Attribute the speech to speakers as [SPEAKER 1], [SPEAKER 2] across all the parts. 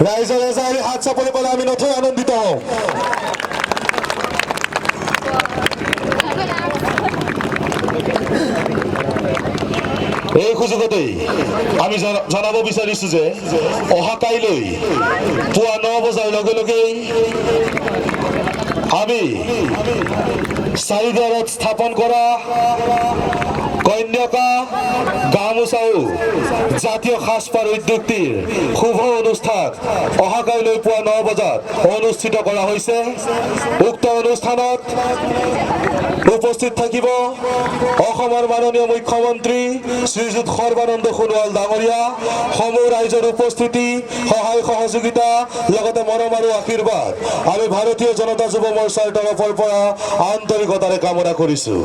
[SPEAKER 1] ৰাইজৰ এজাৰি হাত চাপৰি পেলাই আমি নথৈ আনন্দিত হওঁ। এই সুযোগতেই আমি জনাব বিচাৰিছো যে অহা কাইলৈ পুৱা 9 বজাৰ লগে লগেই আমি চাৰিদ্বাৰত স্থাপন কৰা কন্যাকা গামোচাও জাতীয় সাজপাৰ উদ্যোগটিৰ শুভ অনুষ্ঠান অহা কাইলৈ পুৱা 9 বজাত অনুষ্ঠিত কৰা হৈছে। উক্ত অনুষ্ঠানত উপস্থিত থাকিব অসমৰ মাননীয় মুখ্যমন্ত্ৰী শ্ৰীযুত সৰ্বানন্দ সোণোৱাল ডাঙৰীয়া। সমূহ ৰাইজৰ উপস্থিতি, সহায় সহযোগিতা লগতে মৰম আৰু আশীৰ্বাদ আমি ভাৰতীয় জনতা যুৱ মৰ্চাৰ তৰফৰ পৰা আন্তৰিকতাৰে কামনা কৰিছো।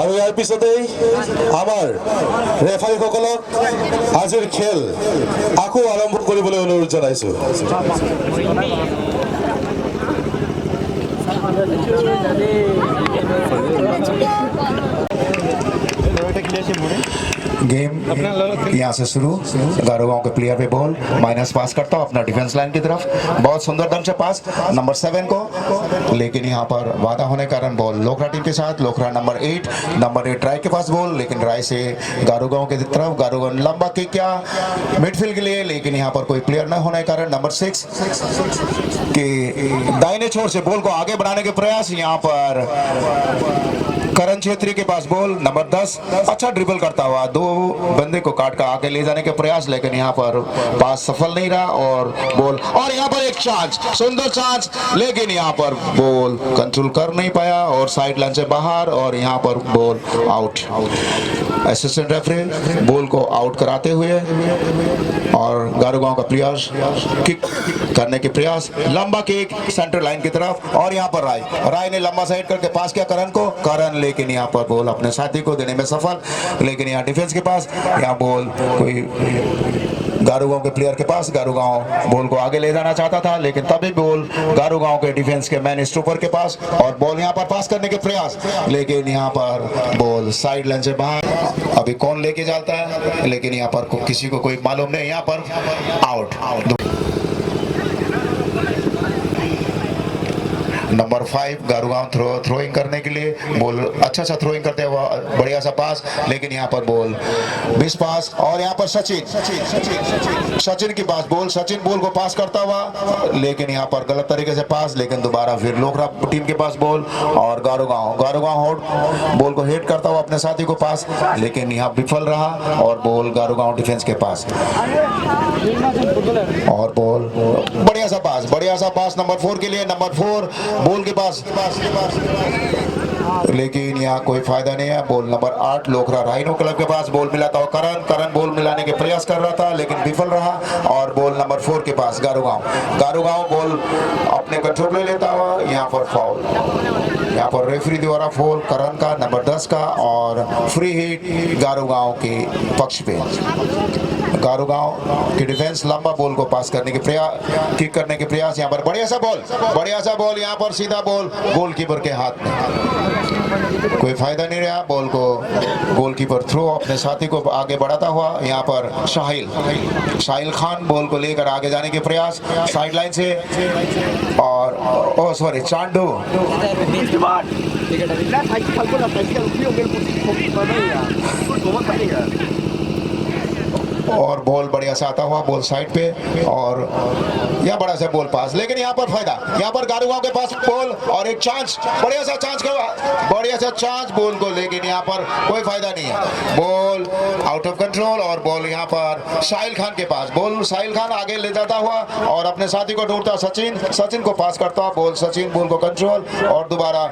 [SPEAKER 1] আৰু ইয়াৰ পিছতেই আমাৰ ৰেফাৰীসকলক আজিৰ খেল আকৌ আৰম্ভ কৰিবলৈ অনুৰোধ জনাইছো।
[SPEAKER 2] गेम यहाँ से शुरू। गारो गांव के प्लेयर पे बॉल माइनस पास करता हूँ अपना डिफेंस लाइन की तरफ। बहुत सुंदर ढंग से पास नंबर 7 को, लेकिन यहाँ पर वादा होने के कारण बॉल लोखरा टीम के साथ। लोखरा नंबर 8 राय के पास बॉल, लेकिन राय से गारो गांव की तरफ। गारो गांव लंबा किक क्या मिडफील्ड के लिए, लेकिन यहाँ पर कोई प्लेयर न होने के कारण नंबर 6 के दाहिने छोर से बॉल को आगे बढ़ाने के प्रयास। यहाँ पर करण छेत्री के पास बॉल नंबर 10 अच्छा ड्रिबल करता हुआ दो बंदे को काट कर आगे ले जाने के प्रयास, लेकिन यहाँ पर पास सफल नहीं रहा और बॉल। और यहाँ पर एक चांस, सुंदर चांस, लेकिन यहाँ पर बॉल कंट्रोल कर नहीं पाया और साइड लाइन से बाहर और यहाँ पर ball out. Assistant referee ball को आउट कराते हुए और गारो गांव का प्लेयर किक करने के प्रयास। लंबा किक सेंटर लाइन की तरफ और यहाँ पर राय ने लंबा साइड करके पास किया करण को। करण लेकिन यहाँ पर बॉल अपने साथी को देने में सफल, लेकिन यहाँ डिफेंस के पास यहाँ बॉल कोई गारो गांव के प्लेयर के पास। गारो गांव बॉल को आगे ले जाना चाहता था, लेकिन तभी बॉल गारो गांव के डिफेंस के मैन स्टॉपर के पास और बॉल यहाँ पर पास करने के प्रयास, लेकिन यहाँ पर बॉल साइड लाइन से बाहर। अभी कौन लेके जाता है, लेकिन यहाँ पर किसी को कोई मालूम नहीं। यहाँ पर आउट। नंबर 5 गारुगांव थ्रोइंग करने के लिए बॉल अच्छा सा थ्रोइंग करते हुआ बढ़िया सा पास, लेकिन यहाँ पर बॉल 20 पास और यहाँ पर सचिन के पास बॉल। सचिन बॉल को पास करता हुआ, लेकिन यहाँ पर गलत तरीके से पास, लेकिन दोबारा फिर लोखरा टीम के पास बॉल और गारुगांव बॉल को हिट करता हुआ अपने साथी को पास, लेकिन यहाँ विफल रहा और बॉल गारुगांव डिफेंस के पास और बॉल बढ़िया सा पास नंबर 4 के लिए। नंबर 4 बॉल के पास, लेकिन यहाँ कोई फायदा नहीं है। बॉल नंबर 8 लोखरा राइनो क्लब के पास बॉल मिला था करण बॉल मिलाने के प्रयास कर रहा था, लेकिन विफल रहा और बॉल नंबर 4 के पास गारुगांव बॉल अपने कंट्रोल में लेता हुआ। यहाँ पर फाउल, यहाँ पर रेफरी द्वारा फाउल करण का नंबर 10 का और फ्री हिट गारुगांव के पक्ष पे। गारुगांव की डिफेंस लंबा बॉल को पास करने के प्रयास, किक करने के प्रयास। यहाँ पर बढ़िया सा बॉल यहाँ पर सीधा बॉल गोलकीपर के हाथ में, कोई फायदा नहीं रहा। बॉल को गोलकीपर थ्रो अपने साथी को आगे बढ़ाता हुआ। यहाँ पर साहिल खान बॉल को लेकर आगे जाने के प्रयास साइड लाइन से और चांडू और बॉल बढ़िया से आता हुआ बॉल साइड पे और यह बड़ा सा बॉल पास, लेकिन यहाँ पर फायदा, यहाँ पर गारुगांव के पास बॉल और एक चांस, बढ़िया सा चांस बॉल को, लेकिन यहाँ पर कोई फायदा नहीं है। बॉल आउट ऑफ कंट्रोल और बॉल यहाँ पर साहिल खान के पास। बॉल साहिल खान आगे ले जाता हुआ और अपने साथी को ढूंढता सचिन को पास करता हुआ। बॉल सचिन बॉल को कंट्रोल और दोबारा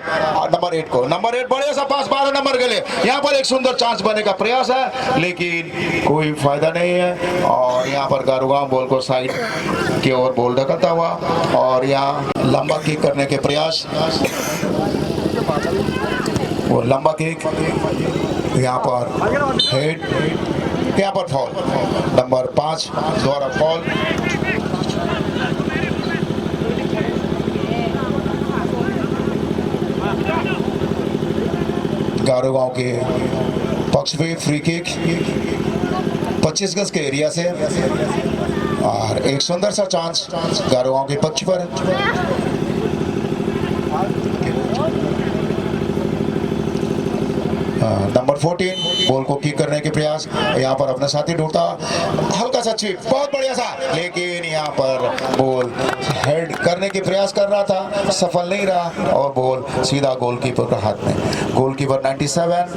[SPEAKER 2] नंबर 8 बढ़िया सा पास 12 नंबर के लिए। यहाँ पर एक सुंदर चांस बनने का प्रयास है, लेकिन कोई फायदा नहीं है और यहाँ पर गारुगांव बॉल को साइड की ओर बॉल ढकलता हुआ और यहाँ लंबा किक करने के प्रयास। वो लंबा किक यहाँ पर हेड यहाँ पर फॉल नंबर 5 द्वारा फॉल। गारो गांव के पक्ष पे फ्री किक 25 गज के एरिया से और एक सुंदर सा चांस गारो गांव के पक्ष पर। नंबर 14 बॉल को किक करने के प्रयास, यहाँ पर अपना साथी ढूंढता, हल्का सा चिप, बहुत बढ़िया सा, लेकिन यहाँ पर बॉल हेड करने के प्रयास कर रहा था, सफल नहीं रहा और बॉल सीधा गोलकीपर के हाथ में। गोलकीपर 97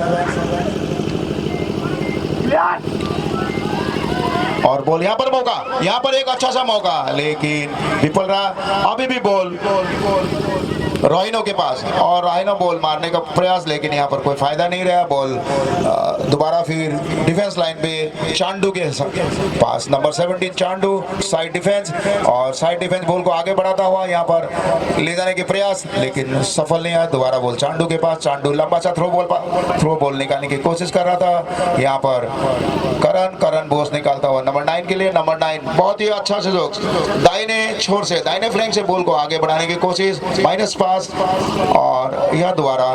[SPEAKER 2] और बॉल यहाँ पर मौका, यहाँ पर एक अच्छा सा मौका लेकिन विफल रहा। अभी भी बॉल राइनो के पास और राइनो बॉल मारने का प्रयास, लेकिन यहाँ पर कोई फायदा नहीं रहा। बॉल दोबारा फिर डिफेंस लाइन पे चांडू के पास, नंबर 17 चांडू साइड डिफेंस, और साइड डिफेंस बॉल को आगे बढ़ाता हुआ यहाँ पर ले जाने के प्रयास, लेकिन सफल नहीं आया। दोबारा बॉल चांडू के पास, चांडू लंबा सा थ्रो बॉल निकालने की कोशिश कर रहा था। यहाँ पर करण बोस निकालता हुआ नंबर 9 के लिए। नंबर 9 बहुत ही अच्छा सुयोग, दाहिने छोर से, दाहिने फ्लैंक से बॉल को आगे बढ़ाने की कोशिश, माइनस पास, और यह द्वारा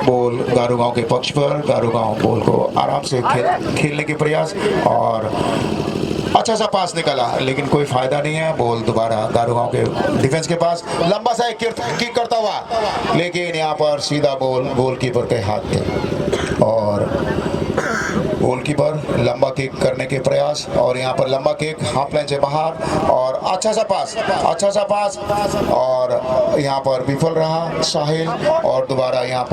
[SPEAKER 2] बॉल गारो गांव के पक्ष पर। गारो गांव बॉल को आराम से खेलने के प्रयास और अच्छा सा पास निकाला, लेकिन कोई फायदा नहीं है। बॉल दोबारा गारो गांव के डिफेंस के पास, लंबा सा किक करता हुआ, लेकिन यहाँ पर सीधा बॉल गोलकीपर के हाथ में और गोलकीपर लंबा किक करने के प्रयास, और यहाँ पर लंबा किक हाफ लाइन से बाहर और अच्छा सा पास और यहाँ पर विफल रहा साहिल, और दोबारा यहाँ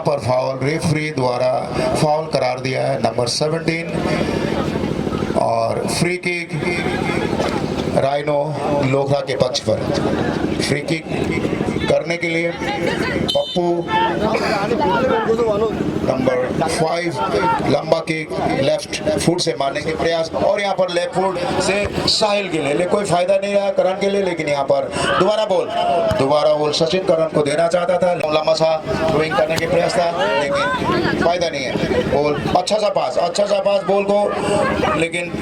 [SPEAKER 2] पर फाउल रेफरी द्वारा फाउल करार दिया है नंबर 17 और फ्री किक राइनो लोखरा के पक्ष पर। फ्री किक करने के लिए पप्पू नंबर 5 लंबा किक लेफ्ट फुट से मारने के प्रयास, और यहाँ पर लेफ्ट फुट से साहिल के लिए कोई फायदा नहीं रहा करण के लिए, लेकिन यहाँ पर दोबारा बॉल सचिन करण को देना चाहता था, लंबा सा थ्रोइंग करने के प्रयास था, लेकिन फायदा नहीं है। बॉल अच्छा सा पास बॉल को, लेकिन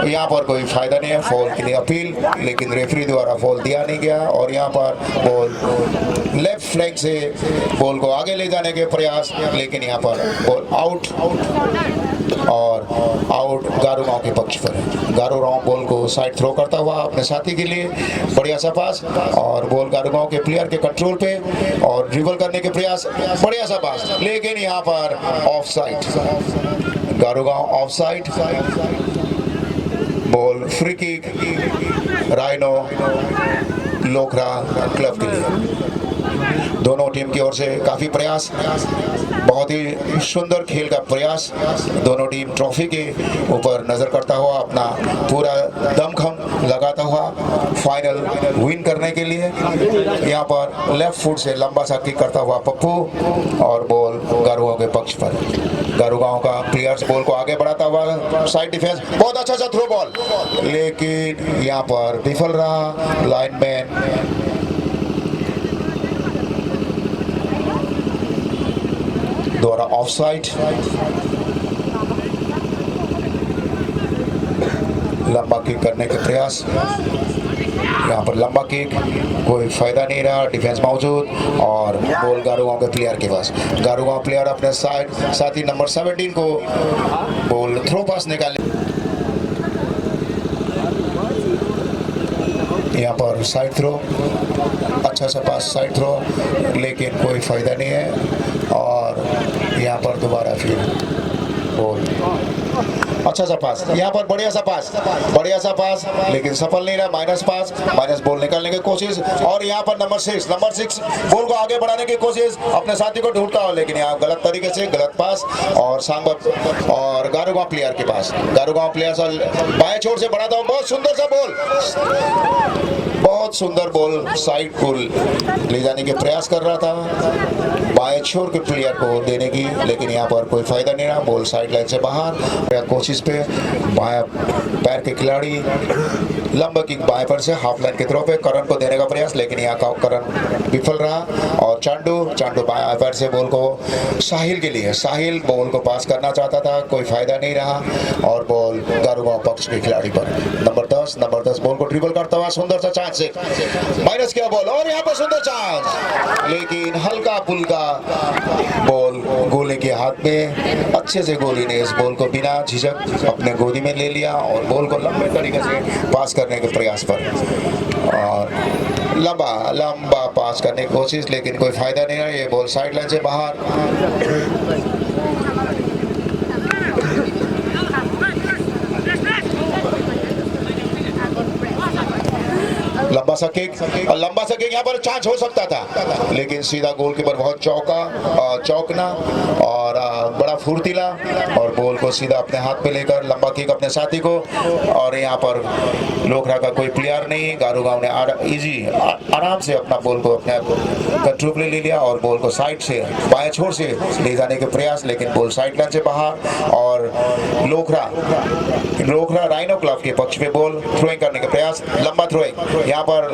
[SPEAKER 2] यहाँ पर कोई फायदा नहीं है। फॉल के लिए अपील, लेकिन रेफरी द्वारा फॉल दिया नहीं गया, और यहाँ पर बॉल लेफ्ट फ्लैंक से बॉल को आगे ले जाने के प्रयास, लेकिन यहाँ पर बॉल आउट गारो गांव के पक्ष पर है। गारो गांव बॉल को साइड थ्रो करता हुआ अपने साथी के लिए, बढ़िया सा पास, और बॉल गारो गांव के प्लेयर के कंट्रोल पे और ड्रिबल करने के प्रयास, बढ़िया सा पास, लेकिन यहाँ पर ऑफ साइड, गारो गांव off side. Ball free kick rhino Lokhra club के लिए। दोनों टीम की ओर से काफी प्रयास, बहुत ही सुंदर खेल का प्रयास। दोनों टीम ट्रॉफी के ऊपर नजर करता हुआ अपना पूरा दमखम लगाता हुआ फाइनल विन करने के लिए। यहाँ पर लेफ्ट फुट से लंबा सा किक करता हुआ पप्पू, और बॉल गारो गांव के पक्ष पर। गारो गांव का प्लेयर्स बॉल को आगे बढ़ाता हुआ साइड डिफेंस, बहुत अच्छा सा थ्रो बॉल, लेकिन यहाँ पर विफल रहा लाइनमैन। द्वारा ऑफसाइड, लंबा किक करने के प्रयास, यहाँ पर लंबा किक, कोई फायदा नहीं रहा, डिफेंस मौजूद, और बॉल गारो गांव के प्लेयर के पास। गारो गांव प्लेयर अपने साथी नंबर 17 को बॉल थ्रो पास निकालने, यहाँ पर साइड थ्रो, अच्छा सा पास साइड थ्रो, लेकिन कोई फायदा नहीं है, और यहाँ पर दोबारा फिर बॉल अच्छा सा पास, यहाँ पर बढ़िया सा पास, लेकिन सफल नहीं रहा, माइनस बॉल निकालने की कोशिश, और यहाँ पर नंबर 6 बॉल को आगे बढ़ाने की कोशिश, अपने साथी को ढूंढता हो, लेकिन यहाँ गलत तरीके से गलत पास, और सांगत और गारो गांव प्लेयर के पास। गारो गांव प्लेयर बाएं छोर से बढ़ाता हूँ, बहुत सुंदर सा बॉल, बहुत सुंदर बॉल साइड को ले जाने के प्रयास कर रहा था, बाएं मैच्योर के प्लेयर को देने की, लेकिन यहाँ पर कोई फायदा नहीं रहा। बॉल साइड लाइन से बाहर, कोशिश पे बाया पैर के खिलाड़ी लंबा किक बाएं पर से हाफ लाइन की तरफ है, करण को देने का प्रयास, लेकिन यहाँ का करण विफल रहा। और चांडू बाएं पैर से बॉल को साहिल के लिए, साहिल बॉल को पास करना चाहता था, कोई फायदा नहीं रहा और बॉल गारुगांव पक्ष के खिलाड़ी पर। नंबर 10 बॉल को ड्रिबल करता हुआ सुंदर सा चांस से माइनस किया बॉल और यहाँ पर सुंदर चांस, लेकिन हल्का फुल्का बॉल गोले के हाथ में। अच्छे से गोली ने इस बॉल को बिना झिझक अपने गोदी में ले लिया और बॉल को लंबे तरीके से पास करने के प्रयास पर, और लंबा पास करने की कोशिश, लेकिन कोई फायदा नहीं है। ये बॉल साइड लाइन से बाहर। लंबा सा किक यहाँ पर चांस हो सकता था, लेकिन सीधा गोलकीपर बहुत चौकना और बड़ा फुर्तीला और बॉल को सीधा अपने हाथ पे लेकर लंबा किक अपने साथी को। और यहाँ पर लोखरा का कोई प्लेयर नहीं, गारुगांव ने आराम से अपना बॉल को अपने कंट्रोल में ले लिया और बॉल को साइड से बाएं छोर से ले जाने के प्रयास, लेकिन बॉल साइड लाइन से बाहर। और लोखरा राइनो क्लब के पक्ष में बॉल थ्रोइंग करने का प्रयास, लंबा थ्रोइंग, यहाँ पर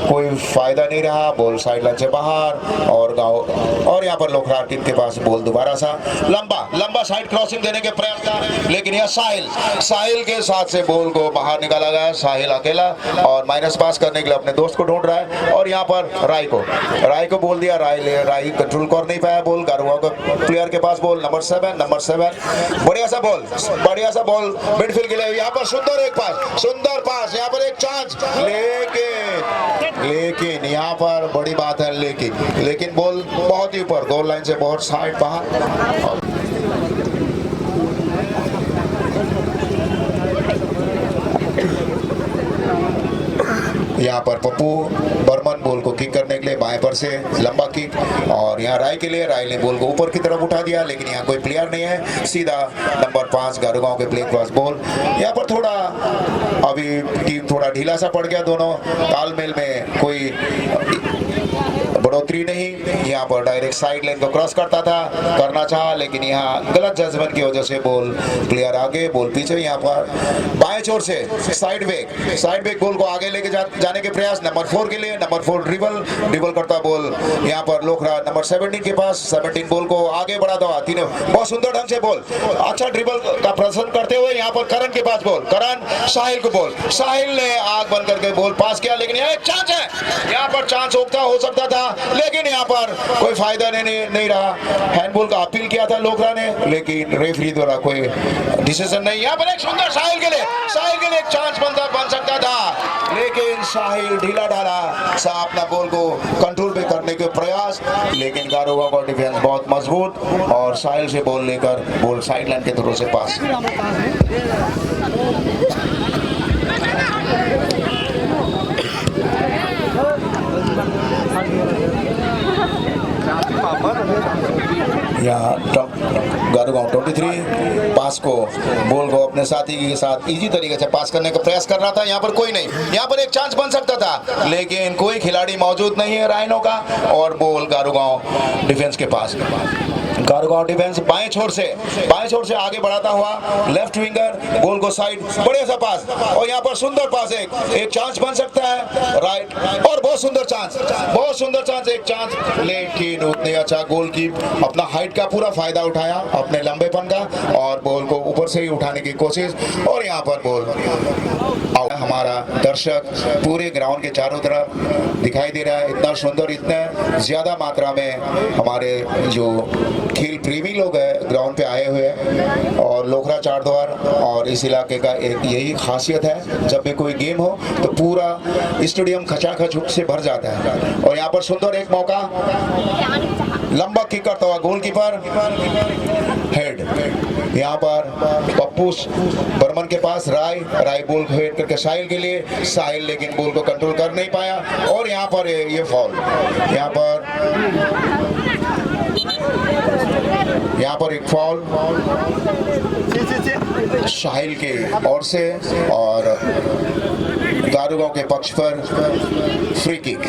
[SPEAKER 2] कोई फायदा नहीं रहा, बॉल साइड लाइन से बाहर। और यहाँ पर लोखरा टीम के पास बॉल दोबारा सा लंबा साइड क्रॉसिंग देने के प्रयास था, लेकिन यह साहिल के साथ से बॉल को बाहर निकाला गया। साहिल अकेला और माइनस पास करने के लिए अपने दोस्त को ढूंढ रहा है और यहाँ पर राय को बोल दिया, राय कंट्रोल कर नहीं पाया बॉल। गारुगांव का प्लेयर के पास बॉल नंबर 7 बढ़िया सा बॉल मिडफील्ड के लिए, यहाँ पर सुंदर पास, यहाँ पर एक चांस, लेकिन यहाँ पर बड़ी बात है, लेकिन बॉल बहुत ही ऊपर गोल लाइन से बहुत साइड बाहर। यहाँ पर पप्पू बर्मन बॉल को किक करने के लिए बाएं पर से लंबा किक, और यहाँ राय के लिए, राय ने बॉल को ऊपर की तरफ उठा दिया, लेकिन यहाँ कोई प्लेयर नहीं है। सीधा नंबर 5 गारुगांव के प्लेयर के पास बॉल। यहाँ पर थोड़ा अभी टीम थोड़ा ढीला सा पड़ गया, दोनों तालमेल में कोई बढ़ोतरी नहीं। यहाँ पर डायरेक्ट साइड लाइन को क्रॉस करना चाहा, लेकिन यहाँ गलत जजमेंट की वजह से बॉल प्लेयर आगे बॉल पीछे। यहाँ पर बाएं छोर से साइड बैक बॉल को आगे लेके जाने के प्रयास, नंबर 4 के लिए, नंबर 4 ड्रिबल करता बॉल यहाँ पर लोखरा नंबर 17 के पास, 17 बॉल को आगे बढ़ाता हुआ, तीनों बहुत सुंदर ढंग से बॉल, अच्छा ड्रिबल का प्रदर्शन करते हुए यहाँ पर करण के पास बॉल, करण साहिल को बॉल, साहिल ने आग बंद करके बॉल पास किया, लेकिन यहाँ एक चांस है, यहाँ पर चांस हो सकता था, लेकिन यहाँ पर कोई फायदा नहीं रहा। हैंडबॉल का अपील किया था लोखरा ने, लेकिन रेफरी द्वारा कोई डिसीजन नहीं। यहाँ पर एक सुंदर साहिल के लिए एक चांस बन सकता था, लेकिन साहिल ढीला ढाला सा अपना बॉल को कंट्रोल पे करने के प्रयास, लेकिन गारुगांव का डिफेंस बहुत मजबूत और साहिल से बॉल लेकर बॉल साइड लाइन के थ्रू से पास। यहाँ गारुगांव 23 पास को बॉल को अपने साथी के साथ इजी तरीके से पास करने का प्रयास कर रहा था। यहाँ पर कोई नहीं, यहाँ पर एक चांस बन सकता था, लेकिन कोई खिलाड़ी मौजूद नहीं है राइनो का, और बॉल गारुगांव डिफेंस के पास। गारुगांव डिफेंस बाएं छोर से आगे बढ़ाता हुआ लेफ्ट विंगर बॉल को साइड, बढ़िया सा पास, और यहाँ पर सुंदर पास, एक चांस बन सकता है राइट, और बहुत सुंदर चांस, एक चांस, लेकिन उतने अच्छा गोल की अपना हाइट का पूरा फायदा उठाया, अपने लंबेपन का, और बॉल को ऊपर से ही उठाने की कोशिश, और यहाँ पर बॉल आउट। हमारा दर्शक पूरे ग्राउंड के चारों तरफ दिखाई दे रहा है, इतना सुंदर, इतने ज्यादा मात्रा में हमारे जो खेल प्रेमी लोग हैं ग्राउंड पे आए हुए हैं, और लोखरा चारद्वार और इस इलाके का एक यही खासियत है, जब भी कोई गेम हो तो पूरा स्टेडियम खचाखच से भर जाता है। और यहाँ पर सुंदर एक मौका, लंबा किक करता हुआ गोलकीपर हेड, यहाँ पर पप्पू बर्मन के पास राय बॉल को हेड करके साहिल के लिए, साहिल लेकिन बॉल को कंट्रोल कर नहीं पाया, और यहाँ पर ये फॉल, यहाँ पर एक फॉल साहिल के ओर से, और गारुगांव के पक्ष पर फ्री किक,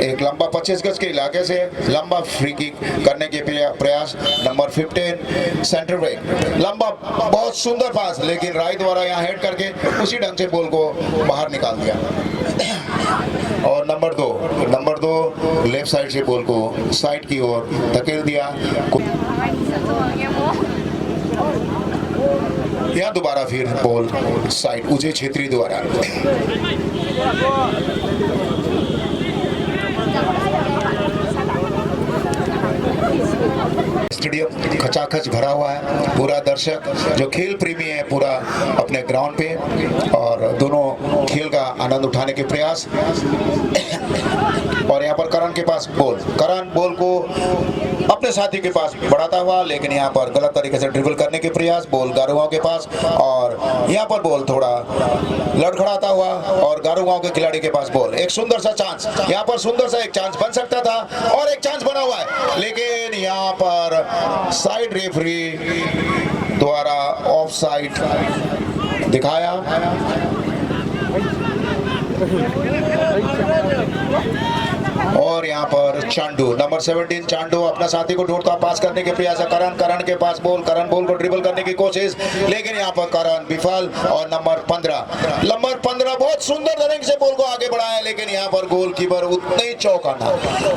[SPEAKER 2] एक लंबा 25 गज के इलाके से लंबा फ्री किक करने के प्रयास। नंबर 15 सेंटर ब्रेक, लंबा बहुत सुंदर पास, लेकिन राय द्वारा यहाँ हेड करके उसी ढंग से बॉल को बाहर निकाल दिया। और नंबर दो लेफ्ट साइड से बॉल को साइड की ओर धकेल दिया। यहाँ दोबारा फिर बॉल साइड उजे छेत्री द्वारा। स्टेडियम खचाखच भरा हुआ है, पूरा दर्शक जो खेल प्रेमी है पूरा अपने ग्राउंड पे और दोनों खेल का आनंद उठाने के प्रयास। और यहाँ पर करण के पास बॉल, करण बॉल को अपने साथी के पास बढ़ाता हुआ, लेकिन यहाँ पर गलत तरीके से ड्रिबल करने के प्रयास। बॉल गारुगांव के पास और यहाँ पर बॉल थोड़ा लड़खड़ाता हुआ और गारुगांव के खिलाड़ी के पास बॉल। एक सुंदर सा चांस, यहाँ पर सुंदर सा एक चांस बन सकता था और एक चांस बना हुआ है, लेकिन यहाँ पर साइड रेफरी द्वारा ऑफ साइड दिखाया। और यहाँ पर चांडू नंबर 17 चांडू अपना साथी को ढूंढता पास करने के प्रयास। करण के पास बॉल, करण बॉल को ड्रिबल करने की कोशिश, लेकिन यहाँ पर करण विफल। और नंबर 15 बहुत सुंदर तरीके से बॉल को आगे बढ़ाया, लेकिन यहाँ पर गोलकीपर उतने ही चौकन्ना,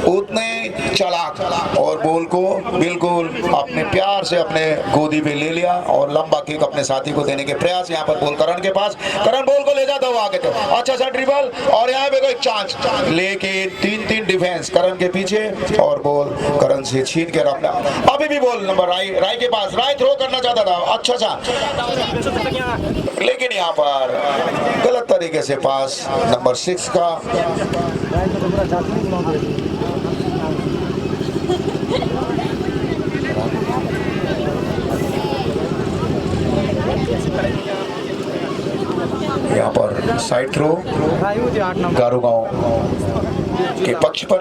[SPEAKER 2] उतने चालाक और बॉल को बिल्कुल अपने प्यार से अपने गोदी पे ले लिया और लंबा किक अपने साथी को देने के प्रयास। यहाँ पर बॉल करण के पास, करण बॉल को ले जाता हुआ आगे, तो अच्छा सा ड्रिबल और यहाँ पे एक चांस, लेकिन 3 डिफेंस करण के पीछे और बॉल करण से छीन के रखना। अभी भी बॉल नंबर राय के पास, राय थ्रो करना चाहता था अच्छा सा, लेकिन यहाँ पर गलत तरीके से पास नंबर 6 का। यहाँ पर साइड थ्रो गारुगांव के पक्ष पर,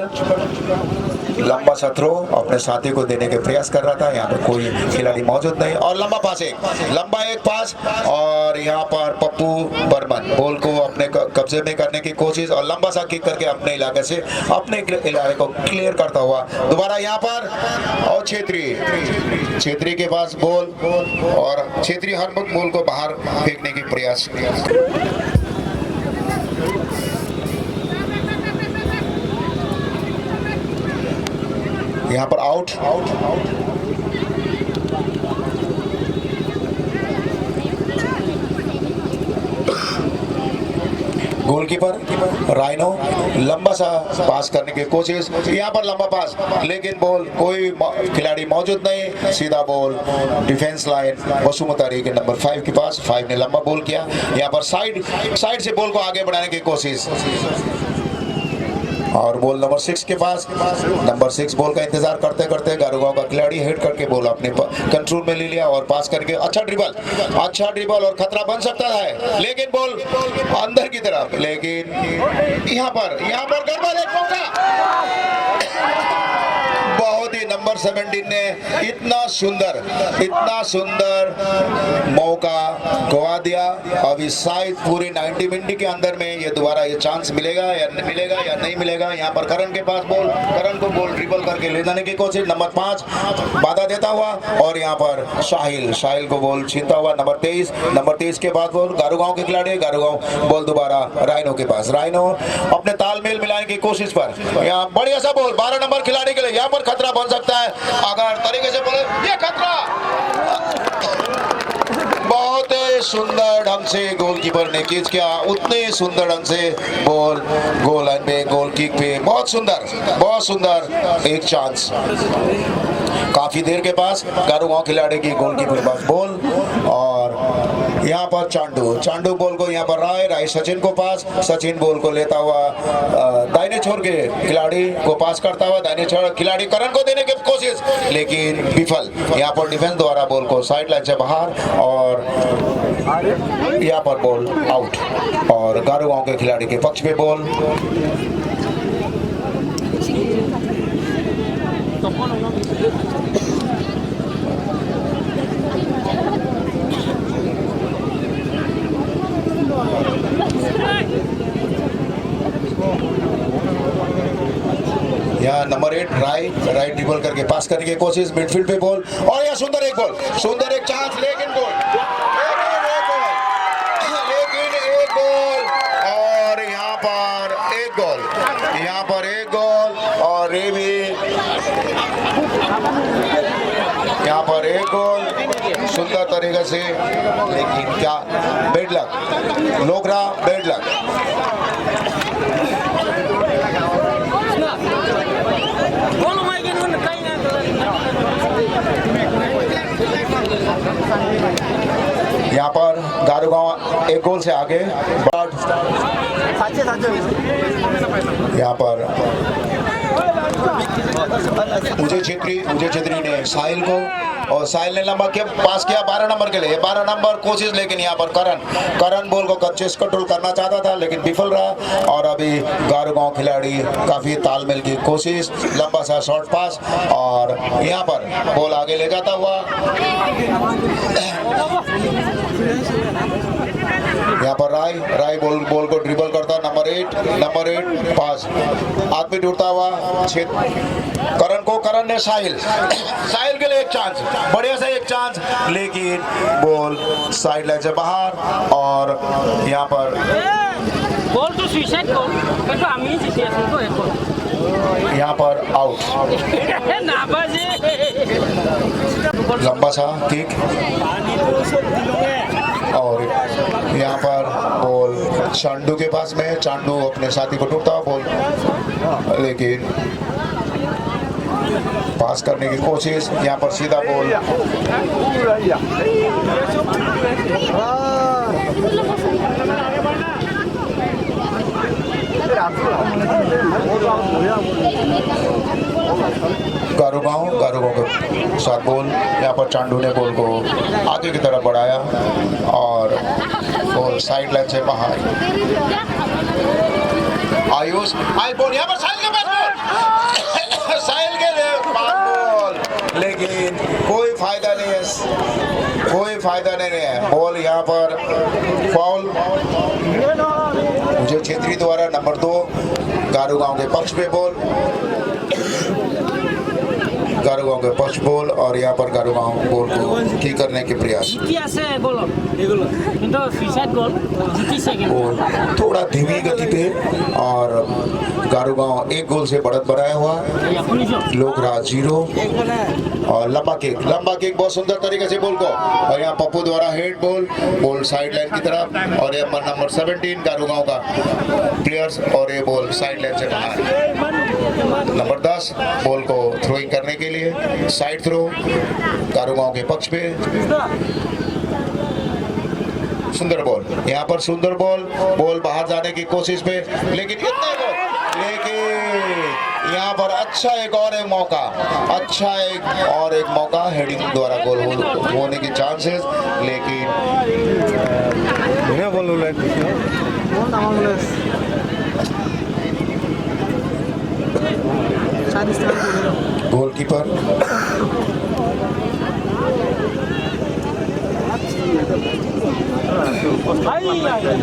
[SPEAKER 2] लंबा सा थ्रो अपने साथी को देने के प्रयास कर रहा था। यहाँ पर कोई खिलाड़ी मौजूद नहीं और लंबा एक पास और यहाँ पर पप्पू बर्मन बॉल को अपने कब्जे में करने की कोशिश और लंबा सा किक करके अपने इलाके से अपने इलाके को क्लियर करता हुआ दोबारा यहाँ पर। और छेत्री के पास बॉल और छेत्री हर वक्त बॉल को बाहर फेंकने की प्रयास। यहाँ पर आउट। गोलकीपर राइनो लंबा सा पास करने की कोशिश, यहाँ पर लंबा पास, लेकिन बॉल कोई खिलाड़ी मौजूद नहीं, सीधा बॉल डिफेंस लाइन वसुमतारी के नंबर 5 के पास। 5 ने लंबा बॉल किया, यहाँ पर साइड से बॉल को आगे बढ़ाने की कोशिश और बॉल नंबर 6 के पास। नंबर 6 बॉल का इंतजार करते करते गारुगांव का खिलाड़ी हेड करके बॉल अपने कंट्रोल में ले लिया और पास करके अच्छा ड्रिबल और खतरा बन सकता है, लेकिन बॉल अंदर की तरफ, लेकिन यहाँ पर गड़बड़, एक मौका। बहुत ही नंबर 17 ने इतना सुंदर मौका गवा दिया। अभी शायद पूरे 90 मिनट के अंदर में ये दोबारा ये चांस मिलेगा या नहीं मिलेगा। यहाँ पर करण के पास बॉल, करण को बॉल ड्रिबल करके ले जाने की कोशिश, नंबर 5 बाधा देता हुआ और यहाँ पर साहिल को बॉल छीनता हुआ नंबर 23 के बाद बॉल गारुगांव के खिलाड़ी, गारुगांव बॉल दोबारा राइनो के पास। राइनो अपने तालमेल मिलाने की कोशिश पर, यहाँ बढ़िया सा बॉल 12 नंबर खिलाड़ी के लिए, यहाँ पर खतरा बन सकता है अगर तरीके से बोले, ये खतरा बहुत सुंदर ढंग से गोलकीपर ने कैच किया, उतने सुंदर ढंग से बॉल गोल लाइन पे, गोल किक पे, बहुत सुंदर एक चांस। काफी देर के पास गारुगांव खिलाड़ी की गोलकीपर के पास बॉल और यहाँ पर चांडू बॉल को यहाँ पर राय सचिन को पास, सचिन बॉल को लेता हुआ दाहिने छोर के खिलाड़ी को पास करता हुआ, दाहिने छोर खिलाड़ी करण को देने की कोशिश, लेकिन विफल। यहाँ पर डिफेंस द्वारा बॉल को साइड लाइन से बाहर और यहाँ पर बॉल आउट और गारुगांव के खिलाड़ी के पक्ष में बॉल। राइट ड्रिबल करके पास करने की कोशिश, मिडफील्ड पे बॉल और यह सुंदर एक बॉल, सुंदर एक चांस, लेकिन गोल, लेकिन एक गोल और यहाँ पर एक गोल, यहाँ पर एक गोल और ये भी यहाँ पर एक गोल सुंदर तरीके से, लेकिन क्या बेड लक, लोकरा बेड लक। यहाँ पर गारुगांव एक गोल से आगे, यहाँ पर मुझे छेत्री ने साहिल को, और साहिल ने लंबा के पास किया 12 नंबर के लिए, 12 नंबर कोशिश, लेकिन यहाँ पर करण बॉल को कच्चे कंट्रोल करना चाहता था लेकिन विफल रहा। और अभी गारुगांव खिलाड़ी काफी तालमेल की कोशिश, लंबा सा शॉर्ट पास और यहाँ पर बॉल आगे ले जाता हुआ, यहाँ पर राय बॉल को ड्रिबल करता, नंबर 8 पास आदमी ढूंढता हुआ करण ने साहिल के लिए एक चांस, बढ़िया सा एक चांस, लेकिन बॉल साइड लाइन से बाहर और यहाँ पर
[SPEAKER 3] गोल तो सुसाइड गोल কিন্তু আমি জিতে আছি তো এখন
[SPEAKER 2] यहाँ पर आउट,
[SPEAKER 3] না বাজে
[SPEAKER 2] लंबा सा किक और यहाँ पर बॉल चांडू के पास में, चांडू अपने साथी को टूटता बॉल, लेकिन पास करने की कोशिश, यहाँ पर सीधा बॉल, गारुगांव के साथ बॉल, यहाँ पर चांडू ने बॉल को आगे की तरफ बढ़ाया और बॉल साइड लाइन से बाहर, आयुष बॉल यहाँ पर साहिल के पास बॉल, साहिल के पास बॉल, लेकिन कोई फायदा नहीं है, बॉल यहाँ पर फाउल, मुझे छेत्री द्वारा नंबर 2 गारुगांव के पक्ष पे बॉल, गारुगांव के पक्ष बॉल और यहाँ पर गारुगांव बॉल को ठीक करने के प्रयास,
[SPEAKER 3] জিতে আছে গোল এগুলো কিন্তু সুসাইড গোল জিতেছে কিন্তু
[SPEAKER 2] बॉल थोड़ा धीमी गति पे और गारुगांव एक गोल से बढ़त बढ़ाया हुआ, लोकराज 0 और लंबा किक बहुत सुंदर तरीके से बॉल को, और यहाँ पप्पू द्वारा हेड बॉल साइड लाइन की तरफ और ये नंबर 17 गारुगांव का प्लेयर्स और ये बॉल साइड लाइन से बाहर, नंबर 10 बॉल को थ्रोइंग करने के लिए साइड थ्रो गारुगांव के पक्ष पे, सुंदर बॉल, यहाँ पर सुंदर बॉल बाहर जाने की कोशिश पे, लेकिन इतना बॉल, लेकिन यहाँ पर अच्छा एक मौका हेडिंग द्वारा गोल होने की चांसेस, लेकिन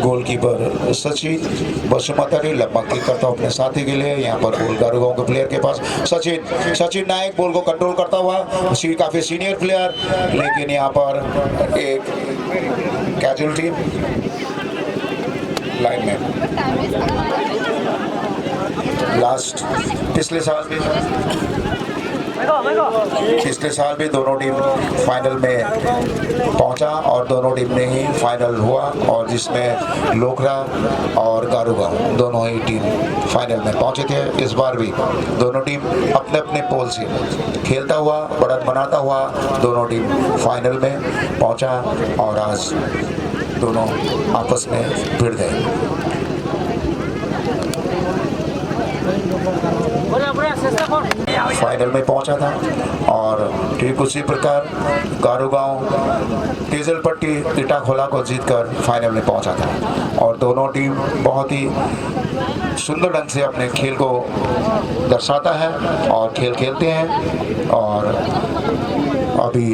[SPEAKER 2] गोलकीपर सचिन बसुमतारी लंबा किक करता अपने साथी के लिए, यहाँ पर बॉल गारुगांव के प्लेयर के पास, सचिन नायक बॉल को कंट्रोल करता हुआ, काफी सीनियर प्लेयर, लेकिन यहाँ पर एक कैजुअलिटी लाइन में लास्ट पिछले साल भी दोनों टीम फाइनल में पहुंचा और दोनों टीम ने ही फाइनल हुआ, और जिसमें लोकरा और गारुगांव दोनों ही टीम फाइनल में पहुंचे थे। इस बार भी दोनों टीम अपने अपने पोल से खेलता हुआ, बढ़त बनाता हुआ दोनों टीम फाइनल में पहुंचा और आज दोनों आपस में भिड़ गए। फाइनल में पहुंचा था और ठीक उसी प्रकार गारुगांव तेजलपट्टी इटाखोला को जीतकर फाइनल में पहुंचा था, और दोनों टीम बहुत ही सुंदर ढंग से अपने खेल को दर्शाता है और खेल खेलते हैं, अभी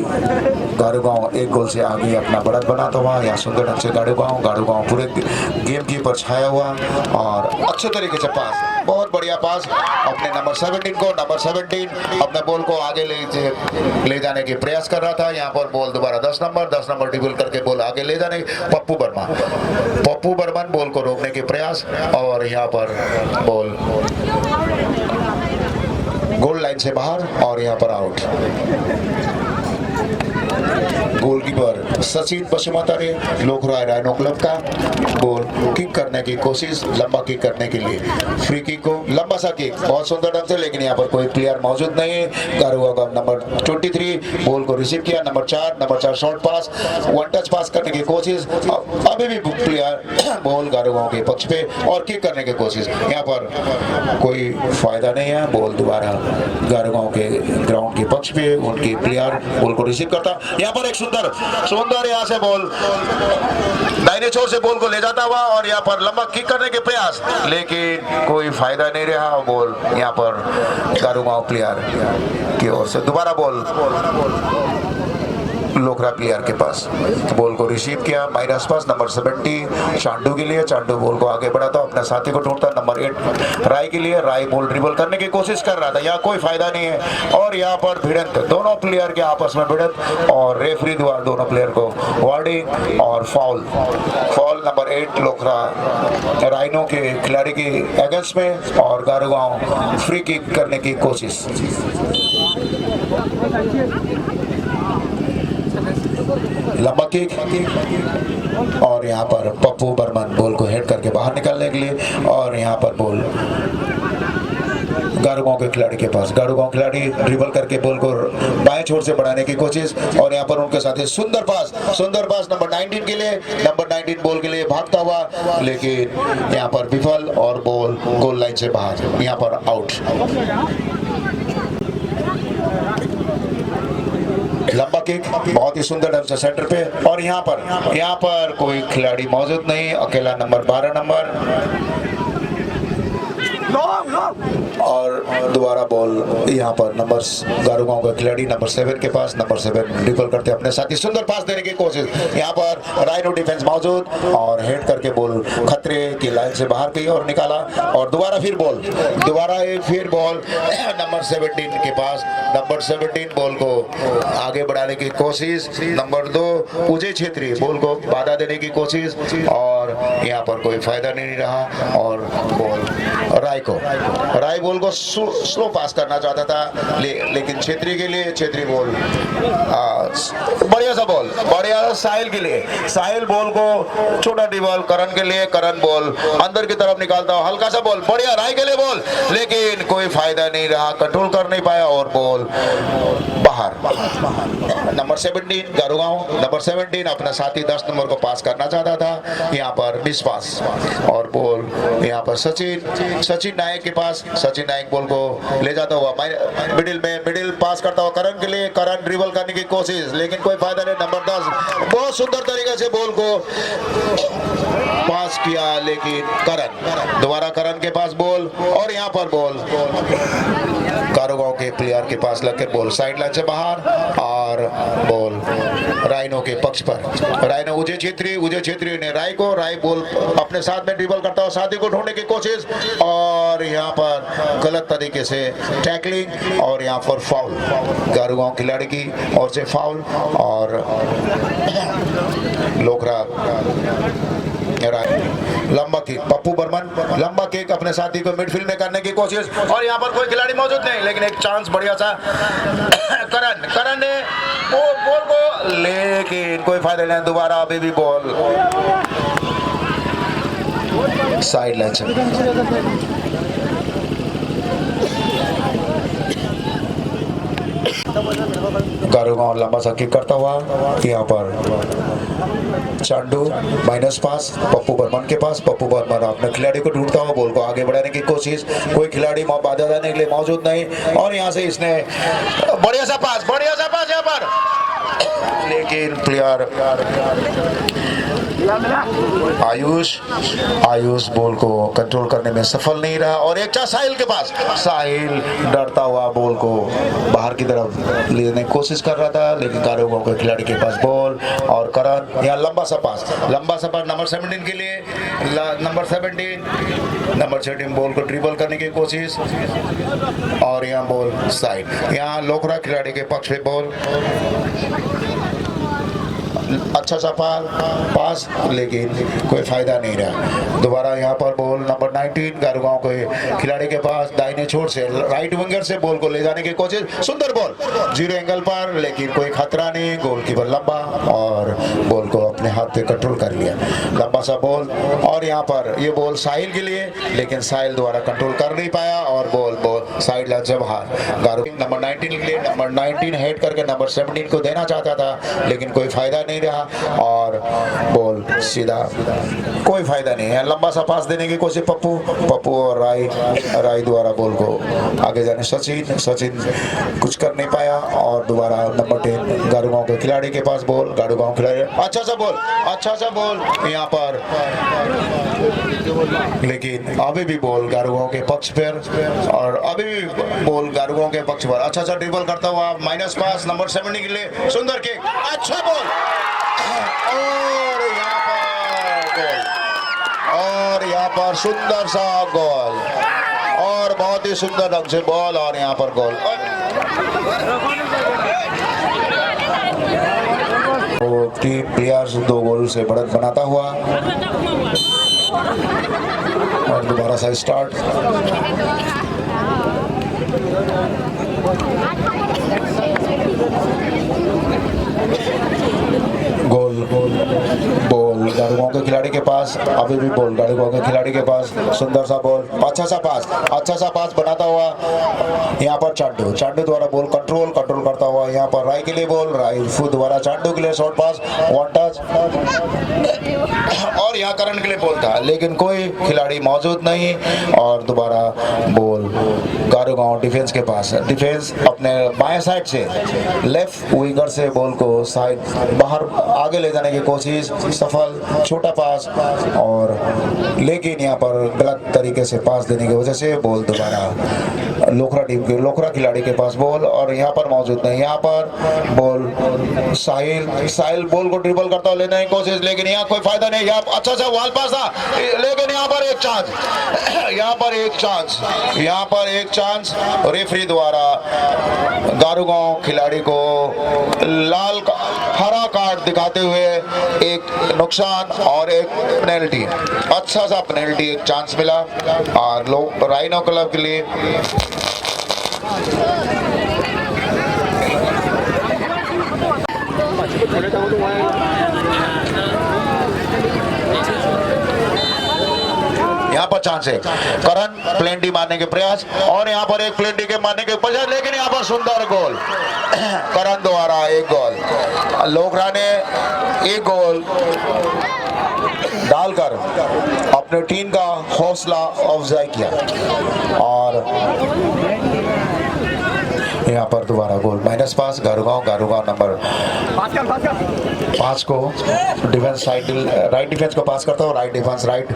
[SPEAKER 2] गाड़ूगांव एक गोल से आगे अपना बढ़त बनाता हुआ। यहाँ सुंदर ढंग से गाड़ूगांव पूरे गेम की पर छाया हुआ और अच्छे तरीके से पास, बहुत बढ़िया पास अपने नंबर 17 को। नंबर 17 अपने बॉल को आगे ले जाने की प्रयास कर रहा था। यहाँ पर बॉल दोबारा 10 नंबर ड्रिबल करके बॉल आगे ले जाने पप्पू बर्मन बॉल को रोकने की प्रयास और यहाँ पर बॉल गोल लाइन से बाहर और यहाँ पर आउट। गोलकीपर सचिन पश्चिमातारे लोखरा राइनो क्लब का बॉल किक करने की कोशिश, लंबा किक करने के लिए फ्री किक को लंबा सा किक बहुत सुंदर ढंग से, लेकिन यहाँ पर कोई प्लेयर मौजूद नहीं है। गारुगांव नंबर 23 बॉल को रिसीव किया। नंबर 4 शॉर्ट पास, वन टच पास करने की कोशिश, अभी भी प्लेयर बॉल गारुगांव के पक्ष पे और किक करने की कोशिश, यहाँ पर कोई फायदा नहीं है। बॉल दोबारा गारुगांव के ग्राउंड के पक्ष पे, उनके प्लेयर बॉल को रिसीव करता। यहाँ पर एक सुंदर यहाँ से बॉल दाहिने छोर से बॉल को ले जाता हुआ और यहाँ पर लंबा किक करने के प्रयास, लेकिन कोई फायदा नहीं रहा। बॉल यहाँ पर गारुगांव प्लेयर की ओर से दोबारा बॉल लोखरा प्लेयर के पास, बॉल को रिसीव किया। माइनस पास नंबर 70 चांडू के लिए। चांडू बॉल को आगे बढ़ाता, अपने साथी को ढूंढता। नंबर 8 राय के लिए। राय बॉल ड्रिबल करने की कोशिश कर रहा था, यहाँ कोई फायदा नहीं है और यहाँ पर भिड़ंत दोनों प्लेयर के आपस में भिड़ंत और रेफरी द्वारा दोनों प्लेयर को वार्निंग और फाउल नंबर 8 लोखरा राइनो के खिलाड़ी के अगेंस्ट में और गारुगांव फ्री किक करने की कोशिश। लंबा किक और यहाँ पर पप्पू बर्मन बॉल को हेड करके बाहर निकालने के लिए और यहाँ पर बॉल गारुगांव के खिलाड़ी के पास। गारुगांव खिलाड़ी ड्रिबल करके बॉल को बाएं छोर से बढ़ाने की कोशिश और यहाँ पर उनके साथ सुंदर पास नंबर 19 के लिए। नंबर 19 बॉल के लिए भागता हुआ, लेकिन यहाँ पर विफल और बॉल गोल लाइन से बाहर, यहाँ पर आउट। लंबा किक बहुत ही सुंदर ढंग से सेंटर पे और यहाँ पर कोई खिलाड़ी मौजूद नहीं, अकेला नंबर 12 और दोबारा बॉल यहाँ पर नंबर गारुगांव का खिलाड़ी नंबर 7 के पास। नंबर 7 ड्रिबल करते अपने साथ ही सुंदर पास देने की कोशिश, यहाँ पर राइनो डिफेंस मौजूद और हेड करके बॉल खतरे की लाइन से बाहर गई और निकाला और दोबारा फिर बॉल नंबर 17 के पास। नंबर 17 बॉल को आगे बढ़ाने की कोशिश। नंबर 2 उजय छेत्री बॉल को बाधा देने की कोशिश और यहाँ पर कोई फायदा नहीं रहा और बॉल राय बॉल को स्लो पास करना चाहता था, लेकिन छेत्री बॉल बढ़िया सा साहिल के लिए। साहिल बॉल को छोटा ड्रिबल करण के लिए, करण बॉल अंदर की तरफ निकालता हुआ हल्का सा बॉल बढ़िया राय के लिए बॉल, लेकिन कोई फायदा नहीं रहा, कंट्रोल कर नहीं पाया और बॉल बाहर। नंबर 17 गारुगांव नंबर 17 अपना साथी 10 नंबर को पास करना चाहता था, यहाँ पर मिस पास और बॉल यहाँ पर सचिन नायक के पास। सचिन नायक बॉल को ले जाता हुआ मिडिल पास करता हुआ करण के लिए। करण ड्रिबल करने की कोशिश, लेकिन कोई फायदा नहीं। नंबर 10 बहुत सुंदर तरीके से बॉल को पास किया, लेकिन दोबारा करण के पास बॉल और यहाँ पर बॉल गारुगांव के प्लेयर के पास लगकर बॉल साइड लाइन से बाहर और बॉल राइनो के पक्ष पर। राइनो उजय छेत्री ने राय बॉल अपने साथ में ड्रिबल करता हुआ साथी को ढूंढने की कोशिश और यहाँ पर गलत तरीके से टैकलिंग और यहाँ पर फाउल, गारुगांव खिलाड़ी की ओर से फाउल और लोखरा लंबा किक पप्पू बर्मन लंबा किक अपने साथी को मिडफील्ड में करने की कोशिश और यहाँ पर कोई खिलाड़ी मौजूद नहीं, लेकिन एक चांस बढ़िया सा करण ने बॉल को, लेकिन कोई फायदा नहीं। दोबारा अभी भी बॉल साइड लाइन से गारुगांव लंबा सा किक करता हुआ, यहाँ पर चांडू माइनस पास पप्पू बर्मन के पास। पप्पू बर्मन अपने खिलाड़ी को ढूंढता हुआ बॉल को आगे बढ़ाने की कोशिश, कोई खिलाड़ी बाधा देने के लिए मौजूद नहीं और यहाँ से इसने बढ़िया सा पास यहाँ पर, लेकिन प्लेयर आयुष बॉल को कंट्रोल करने में सफल नहीं रहा और एक चांस साहिल के पास। साहिल डरता हुआ बॉल को बाहर की तरफ लेने की कोशिश कर रहा था, लेकिन गारोगांव के खिलाड़ी के पास बॉल और करण यहाँ लंबा सा पास नंबर 17 के लिए। नंबर 17 बॉल को ड्रिबल करने की कोशिश और यहाँ बॉल साइड। यहाँ लोकरा खिलाड़ी के पक्ष पे बॉल, अच्छा सा पास लेकिन कोई फायदा नहीं रहा। दोबारा यहाँ पर बॉल नंबर 19 गारोगांव के खिलाड़ी के पास दाहिने छोर से राइट विंगर से बॉल को ले जाने की कोशिश। सुंदर बॉल 0 एंगल पर, लेकिन कोई खतरा नहीं। गोलकीपर लंबा और बॉल को अपने हाथ पे कंट्रोल कर लिया। लंबा सा बॉल और यहाँ पर ये बॉल साहिल के लिए, लेकिन साहिल द्वारा कंट्रोल कर नहीं पाया और बॉल साइड लाइन से बाहर। गारोगांव नंबर 19 के लिए, नंबर 19 हेड करके नंबर 17 को देना चाहता था, लेकिन कोई फायदा नहीं रहा और बॉल सीधा, कोई फायदा नहीं है। लंबा सा पास देने की कोशिश पप्पू और राय द्वारा बॉल को आगे जाने सचिन कुछ कर नहीं पाया और दोबारा नंबर 10 गारोगांव के खिलाड़ी के पास बॉल। गारोगांव खिलाड़ी अच्छा सा बॉल यहाँ पर, लेकिन अभी भी बॉल गारोगांव के पक्ष पर और अभी भी बॉल गारोगांव के पक्ष पर। अच्छा सा ड्रिबल करता हुआ माइनस पास नंबर 70 के लिए। सुंदर किक, अच्छा बॉल और यहाँ पर सुंदर सा गोल और बहुत ही सुंदर ढंग से बॉल और यहाँ पर गोल। तो टीम प्लेयर्स 2 गोल से बढ़त बनाता हुआ और दोबारा सा स्टार्ट। बॉल गारोगांव के खिलाड़ी के पास, अभी भी बॉल गारोगांव के खिलाड़ी के पास। सुंदर सा बॉल, अच्छा सा पास बनाता हुआ यहाँ पर चांडू द्वारा बॉल कंट्रोल करता हुआ यहाँ पर राय के लिए बॉल। राय द्वारा चांडू के लिए शॉर्ट पास, 1 टच और यहाँ करण के लिए बॉल था, लेकिन कोई खिलाड़ी मौजूद नहीं और दोबारा बॉल गारोगांव डिफेंस के पास। डिफेंस अपने बाएं साइड से लेफ्ट विंगर से बॉल को साइड बाहर आगे ले जाने की कोशिश, सफल। छोटा पास और लेकिन यहाँ पर गलत तरीके से पास देने की वजह से बॉल दोबारा लोकरा खिलाड़ी के पास बॉल और यहाँ पर मौजूद नहीं। यहाँ पर बॉल साहिल बॉल को ड्रिबल करता हुआ लेने की कोशिश, लेकिन यहाँ कोई फायदा नहीं। यहाँ अच्छा सा वाल पास था, लेकिन यहाँ पर एक चांस रेफरी द्वारा गारोगांव खिलाड़ी को हरा कार्ड दिखाते हुए एक नुकसान और एक पेनल्टी, अच्छा सा पेनल्टी, एक चांस मिला और राइनो क्लब के लिए। यहाँ पर चांस है, करण प्लेंटी मारने के प्रयास और यहाँ पर एक प्लेंटी के मारने के प्रयास, लेकिन यहाँ पर सुंदर गोल करण द्वारा एक गोल। लोकरा ने एक गोल डालकर अपने टीम का हौसला अफजाई किया और यहाँ पर दोबारा गोल। माइनस पास गारोगांव नंबर 5 को डिफेंस साइड राइट डिफेंस को पास करता हुआ, राइट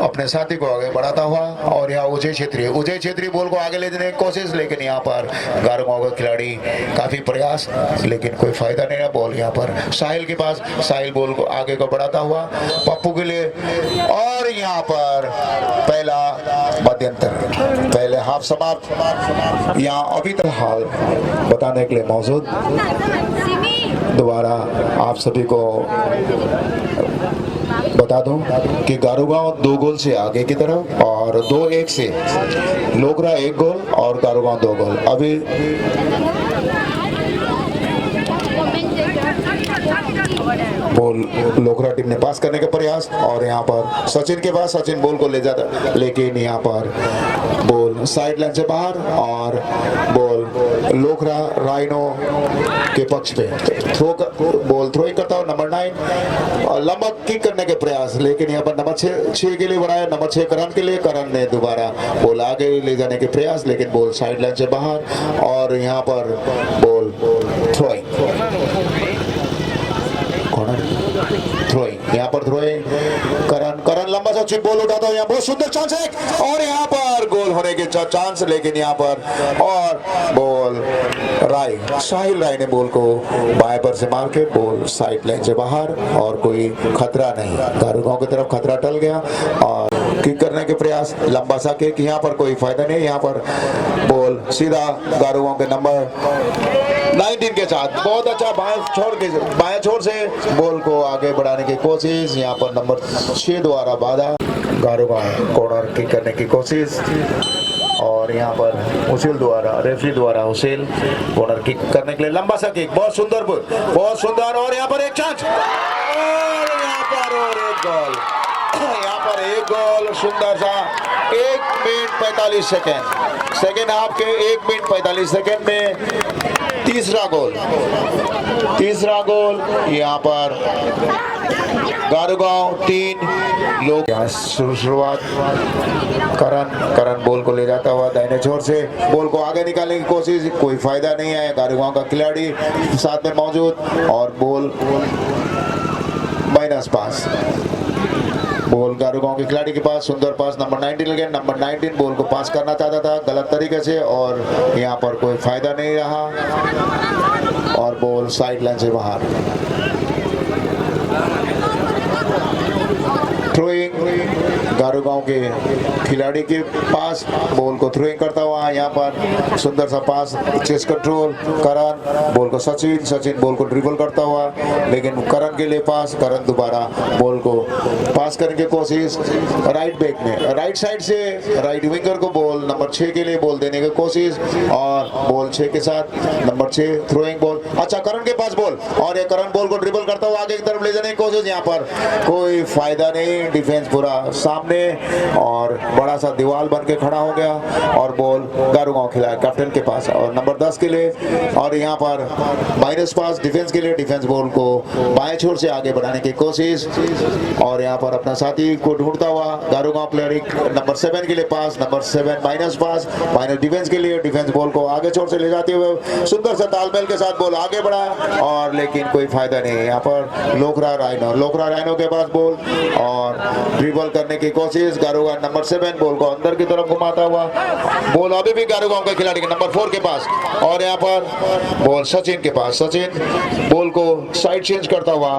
[SPEAKER 2] अपने साथी को आगे बढ़ाता हुआ और यहाँ उजय छेत्री बॉल को आगे ले जाने की कोशिश, लेकिन यहाँ पर गारोगांव का खिलाड़ी काफी प्रयास, लेकिन कोई फायदा नहीं है। बॉल यहाँ पर साहिल के पास, साहिल बॉल को आगे को बढ़ाता हुआ पप्पू के लिए और यहाँ पर पहला मध्यंतर, पहले हाफ समाप्त। यहाँ अभी तक हाल बताने के लिए मौजूद दोबारा आप सभी को बता दूं कि गारोगांव 2 गोल से आगे की तरफ और 2-1 से लोकरा 1 गोल और गारोगांव 2 गोल। अभी बॉल लोकरा टीम ने पास करने का प्रयास और यहाँ पर सचिन के पास, सचिन बॉल को ले जाता, लेकिन यहाँ पर बॉल साइड लाइन से बाहर और बॉल लोकरा राइनो के पक्ष पे बॉल थ्रोइंग करता हुआ नंबर 9 लंबा किक करने के प्रयास, लेकिन यहाँ पर नंबर 6 के लिए बढ़ाया, नंबर 6 करण के लिए। करण ने दोबारा बॉल आगे ले जाने के प्रयास, लेकिन बॉल साइड लाइन से बाहर और यहाँ पर बॉल थ्रोइंग थ्रोइंग, यहाँ पर थ्रोइंग करण लंबा सा चिप बॉल उठाता है, यहाँ बहुत सुंदर चांस है और यहाँ पर गोल होने के चांस, लेकिन यहाँ पर और बॉल साहिल राय ने बॉल को बाएं पर से मार के बॉल साइड लाइन से बाहर और कोई खतरा नहीं, गारूगांव की तरफ खतरा टल गया और किक करने के प्रयास, लंबा सा किक, यहाँ पर कोई फायदा नहीं, यहाँ पर बॉल सीधा गारूगांव के नंबर 19 के साथ बहुत अच्छा बाएं छोर से बॉल को आगे बढ़ाने की कोशिश, यहाँ पर नंबर 6 द्वारा बाधा, गारूगांव कॉर्नर किक करने की कोशिश और यहाँ पर उसील द्वारा रेफरी द्वारा उसील कॉर्नर किक करने के लिए लंबा सा किक, बहुत सुंदर और यहाँ पर एक चांस और यहाँ पर और एक गोल, यहाँ पर एक गोल सुंदर सा 1 मिनट 45 सेकेंड, सेकेंड हाफ के 1 मिनट 45 सेकेंड में तीसरा गोल यहाँ पर गारूगांव 3 लोग, शुरुआत करण बॉल को ले जाता हुआ दाहिने छोर से बॉल को आगे निकालने की कोशिश, कोई फायदा नहीं है, गारूगांव का खिलाड़ी साथ में मौजूद और बॉल माइनस पास, बॉल गारूगांव के खिलाड़ी के पास, सुंदर पास नंबर 19 लगे, नंबर 19 बॉल को पास करना चाहता था गलत तरीके से और यहाँ पर कोई फायदा नहीं रहा और बॉल साइड लाइन से बाहर, थ्रोइंग गारूगांव के खिलाड़ी के पास बॉल को थ्रोइंग करता हुआ, यहाँ पर सुंदर सा पास, चेस कंट्रोल, करण बॉल को सचिन बॉल को ड्रिबल करता हुआ, लेकिन करण के लिए पास, करण दोबारा बॉल को पास करने की कोशिश, राइट बैक में राइट साइड से राइट विंगर को बॉल नंबर 6 के लिए बॉल देने की कोशिश और बॉल 6 के साथ नंबर 6 थ्रोइंग बॉल, अच्छा करण के पास बॉल और ये करण बॉल को ड्रिबल करता हुआ आगे की तरफ ले जाने की कोशिश, यहाँ पर कोई फायदा नहीं, डिफेंस पूरा सामने और बड़ा सा दीवार बन के खड़ा हो गया और बॉल गारूगांव खिलाड़ी कैप्टन के पास और नंबर 10 के लिए और यहाँ पर माइनस पास डिफेंस के लिए, डिफेंस बॉल को बाएं छोर से आगे बढ़ाने की कोशिश और यहाँ पर अपना साथी को ढूंढता हुआ गारूगांव खिलाड़ी नंबर 7 के लिए पास, नंबर 7 माइनस पास, माइनस डिफेंस के लिए, डिफेंस बॉल को आगे छोर से ले जाते हुए सुंदर सा तालमेल के साथ बॉल आगे बढ़ा और लेकिन कोई फायदा नहीं, यहाँ पर लोकरा रायनो के पास बॉल और ड्रिबल करने की कोशिश, गारूगांव नंबर 7 बॉल को अंदर की तरफ घुमाता हुआ, बॉल अभी भी गारूगांव के खिलाड़ी के नंबर 4 के पास और यहाँ पर बॉल सचिन के पास, सचिन बॉल को साइड चेंज करता हुआ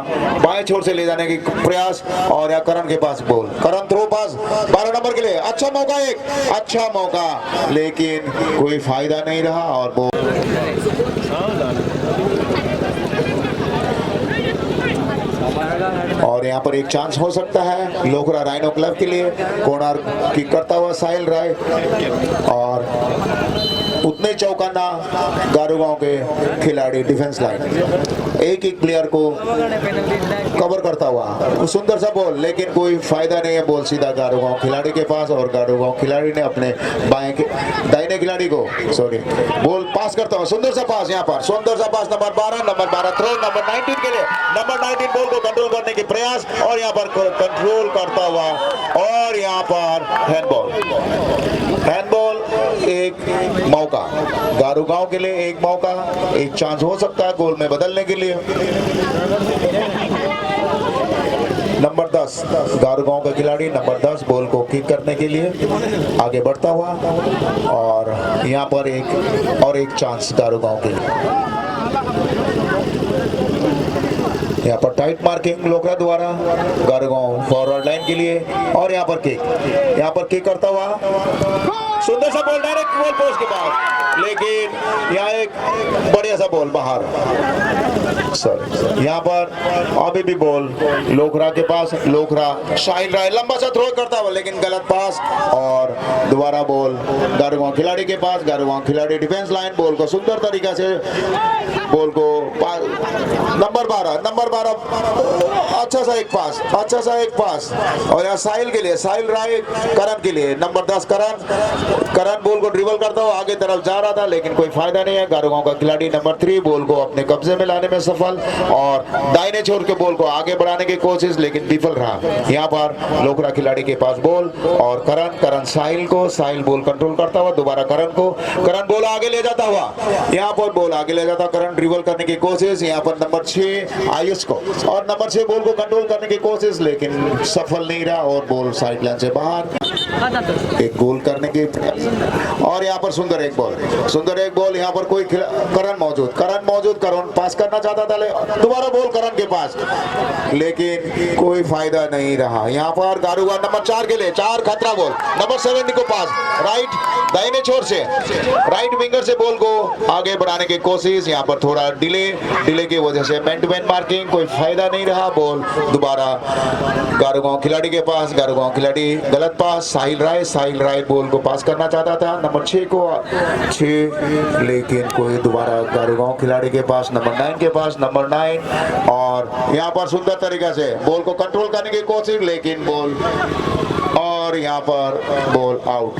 [SPEAKER 2] बाएं छोर से ले जाने की प्रयास और यहाँ करण के पास बॉल, करण थ्रो पास 12 नंबर के लिए, अच्छा मौका लेकिन कोई फायदा नहीं रहा और बॉल और यहाँ पर एक चांस हो सकता है लोकरा राइनो क्लब के लिए, कॉर्नर किक करता हुआ साहिल राय और उतने चौकाना गारूगांव के खिलाड़ी डिफेंस लाइन एक प्लेयर को कवर करता हुआ सुंदर सा बॉल, लेकिन कोई फायदा नहीं है, बॉल सीधा गारूगांव खिलाड़ी के पास और गारूगांव खिलाड़ी ने अपने दाहिने खिलाड़ी को बॉल पास करता हुआ सुंदर सा पास, यहाँ पर सुंदर सा पास नंबर 12 थ्रो नंबर 19 के लिए, नंबर 19 बॉल को कंट्रोल करने की प्रयास और यहाँ पर कंट्रोल करता हुआ और यहाँ पर हैंडबॉल एक मौका गारूगांव के लिए, एक मौका, एक चांस हो सकता है गोल में बदलने के लिए। नंबर 10 गारूगांव का खिलाड़ी नंबर 10 बॉल को किक करने के लिए आगे बढ़ता हुआ और यहाँ पर एक चांस गारूगांव के लिए, यहाँ पर टाइट मार्किंग लोकरा द्वारा गारूगांव फॉरवर्ड लाइन के लिए और यहाँ पर किक करता हुआ सुंदर सा बॉल डायरेक्ट गोल पोस्ट के पास, लेकिन यहाँ एक बढ़िया सा बॉल बाहर, यहाँ पर अभी भी बॉल लोकरा के पास, लोकरा साहिल राय लंबा सा थ्रो करता हुआ लेकिन गलत पास और दोबारा बॉल गारूगांव खिलाड़ी के पास, गारूगांव खिलाड़ी डिफेंस लाइन बॉल को सुंदर तरीका से बॉल को नंबर 12 अच्छा सा एक पास और यहाँ साहिल के लिए, साहिल राय करण के लिए, नंबर 10 करण बॉल को ड्रिबल करता हुआ आगे तरफ जा रहा था लेकिन कोई फायदा नहीं है, गारूगांव का खिलाड़ी नंबर 3 बॉल को अपने कब्जे में लाने में सफल और दाहिने छोर के बॉल को आगे बढ़ाने की कोशिश लेकिन विफल रहा। यहाँ पर लोकरा खिलाड़ी के पास बॉल और करण साहिल बॉल कंट्रोल करता हुआ दोबारा करण बॉल आगे ले जाता हुआ, यहाँ पर बॉल आगे ले जाता, करण ड्रिबल करने की कोशिश, यहाँ पर नंबर 6 आयुष को और नंबर 6 बॉल को कंट्रोल करने की कोशिश लेकिन सफल नहीं रहा और बॉल साइड लाइन से बाहर। एक गोल करने की और यहाँ पर सुंदर एक बॉल यहाँ पर कोई करण मौजूद करण पास करना चाहता था, दोबारा बॉल करण के पास लेकिन कोई फायदा नहीं रहा। यहाँ पर गारुगा नंबर 4 के लिए 4 खतरा बॉल, नंबर 7 को पास राइट दाहिने छोर से राइट विंगर से बॉल को आगे बढ़ाने की कोशिश, यहाँ पर थोड़ा डिले की वजह से मैन टू मैन मार्किंग, कोई फायदा नहीं रहा। बॉल दोबारा गारुगांव खिलाड़ी के पास, गारुगांव खिलाड़ी गलत पास, साहिल राय बॉल को पास करना चाहता था नंबर 6 लेकिन कोई दोबारा गारुगांव खिलाड़ी के पास नंबर 9 और यहाँ पर सुंदर तरीके से बॉल को कंट्रोल करने की कोशिश लेकिन बॉल और यहाँ पर बॉल आउट।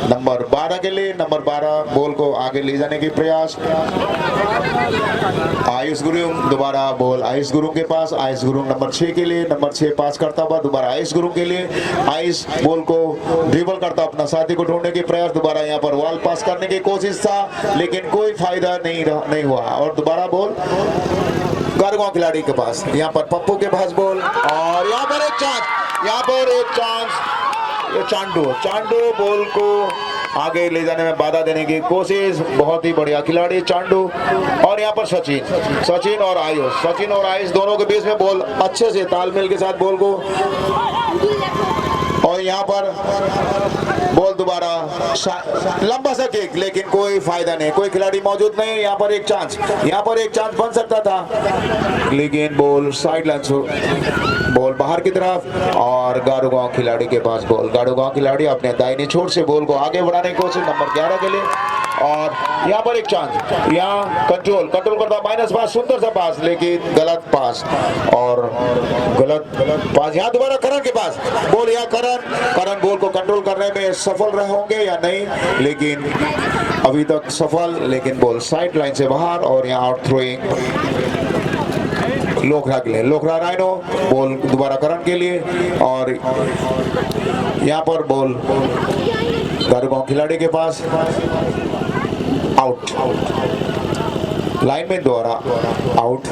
[SPEAKER 2] नंबर 12 के लिए बॉल को आगे ले जाने की प्रयास, आयुष गुरुंग दोबारा बॉल आयुष गुरुंग के पास, आयुष गुरुंग नंबर 6 के लिए, नंबर 6 पास करता हुआ दोबारा आयुष गुरुंग के लिए, आयुष बॉल को ड्रिबल करता अपना साथी को ढूंढने की प्रयास, दोबारा यहाँ पर वॉल पास करने की कोशिश था लेकिन कोई फायदा नहीं हुआ और दोबारा बॉल गारुगांव खिलाड़ी के पास, यहाँ पर पप्पू के पास बॉल और यहाँ पर एक चांस ये चांडू बॉल को आगे ले जाने में बाधा देने की कोशिश, बहुत ही बढ़िया खिलाड़ी चांडू और यहाँ पर सचिन और आयुष दोनों के बीच में बॉल अच्छे से तालमेल के साथ बॉल को और यहाँ पर बॉल दोबारा लंबा सा किक लेकिन कोई फायदा नहीं, कोई खिलाड़ी मौजूद नहीं। यहाँ पर एक चांस बन सकता था लेकिन बॉल साइड लाइन से बॉल बाहर की तरफ और गारुगांव खिलाड़ी के पास बॉल, गारुगांव खिलाड़ी अपने दाहिने छोर से बॉल को आगे बढ़ाने की कोशिश नंबर 11 के लिए और यहाँ पर एक चांस, यहाँ कंट्रोल करता माइनस पास, सुंदर सा पास लेकिन गलत पास और गलत पास। यहाँ दोबारा करण के पास बॉल, यहाँ करण बॉल को कंट्रोल करने में सफल रहे होंगे या नहीं लेकिन अभी तक सफल, लेकिन बॉल साइड लाइन से बाहर और यहाँ आउट थ्रोइंग लोकरा के लिए, लोकरा राइनो बॉल दोबारा करण के लिए और यहाँ पर बॉल गारुगांव खिलाड़ी के पास आउट, लाइनमैन द्वारा आउट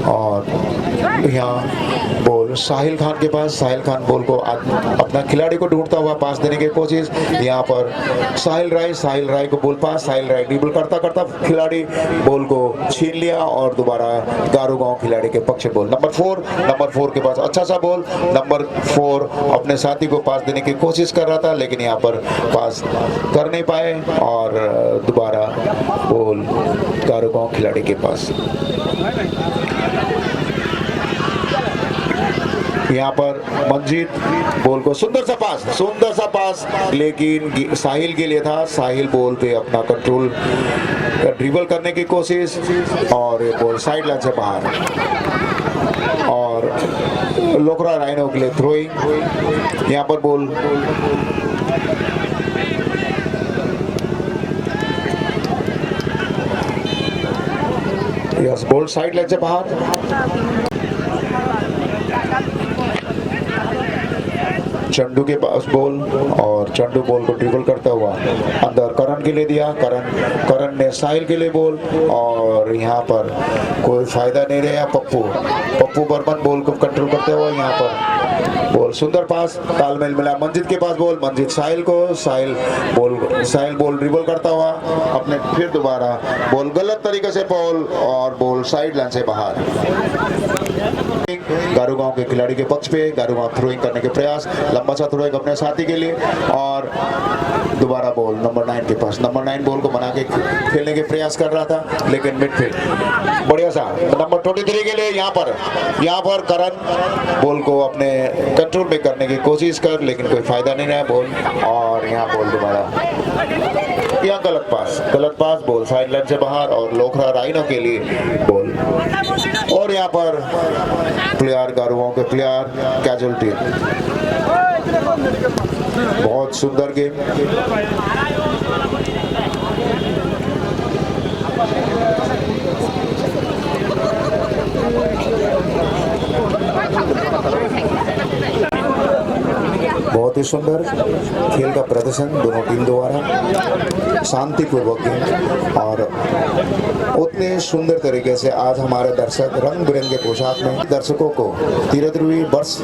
[SPEAKER 2] और यहाँ बॉल साहिल खान के पास, साहिल खान बॉल को अपना खिलाड़ी को ढूंढता हुआ पास देने की कोशिश, यहाँ पर साहिल राय को बॉल पास, साहिल राय ड्रिबल करता खिलाड़ी बॉल को छीन लिया और दोबारा गारुगांव खिलाड़ी के पक्ष बॉल नंबर 4 के पास अच्छा सा बॉल, नंबर 4 अपने साथी को पास देने की कोशिश कर रहा था लेकिन यहाँ पर पास कर नहीं पाए और दोबारा बॉल गारुगांव खिलाड़ी के पास। यहाँ पर मंजीत बॉल को सुंदर सा पास लेकिन साहिल के लिए था, साहिल बॉल पे अपना कंट्रोल ड्रिबल करने की कोशिश और ये बॉल साइड लाइन से बाहर और लोकरा राइनो के लिए थ्रोइंग, यहाँ पर ball yes ball side line से बाहर। चंडू के पास बॉल और चंडू बॉल को ड्रिबल करता हुआ अंदर करण के लिए दिया, करण ने साहिल के लिए बॉल और यहाँ पर कोई फायदा नहीं रहा। पप्पू बर्मन बॉल को कंट्रोल करते हुए यहाँ पर बॉल सुंदर पास, तालमेल मिला मंजित के पास बॉल, मंजित साहिल को, साहिल बॉल ड्रिबल करता हुआ अपने फिर दोबारा बॉल गलत तरीके से बॉल और बॉल साइड लाइन से बाहर। गारुगांव के खिलाड़ी के पक्ष पे गारुगांव थ्रोइंग करने के प्रयास, लंबा सा थ्रोइंग अपने साथी के लिए और दोबारा बॉल नंबर 9 के पास, नंबर 9 बॉल को बना के खेलने के प्रयास कर रहा था लेकिन मिडफील्ड बढ़िया सा नंबर 23 के लिए यहाँ पर करण बॉल को अपने कंट्रोल में करने की कोशिश कर लेकिन कोई फायदा नहीं रहा बॉल और यहाँ बॉल दोबारा यहाँ गलत पास बॉल साइड लाइन से बाहर और लोकरा राइनो के लिए बॉल और यहाँ पर प्लेयर गारुगांव के प्लेयर कैजुअलिटी। बहुत सुंदर गेम। बहुत ही सुंदर खेल का प्रदर्शन दोनों टीम द्वारा, शांतिपूर्वक गेम और उतने सुंदर तरीके से आज हमारे दर्शक रंग बिरंगे पोशाक में दर्शकों को 13वीं वर्ष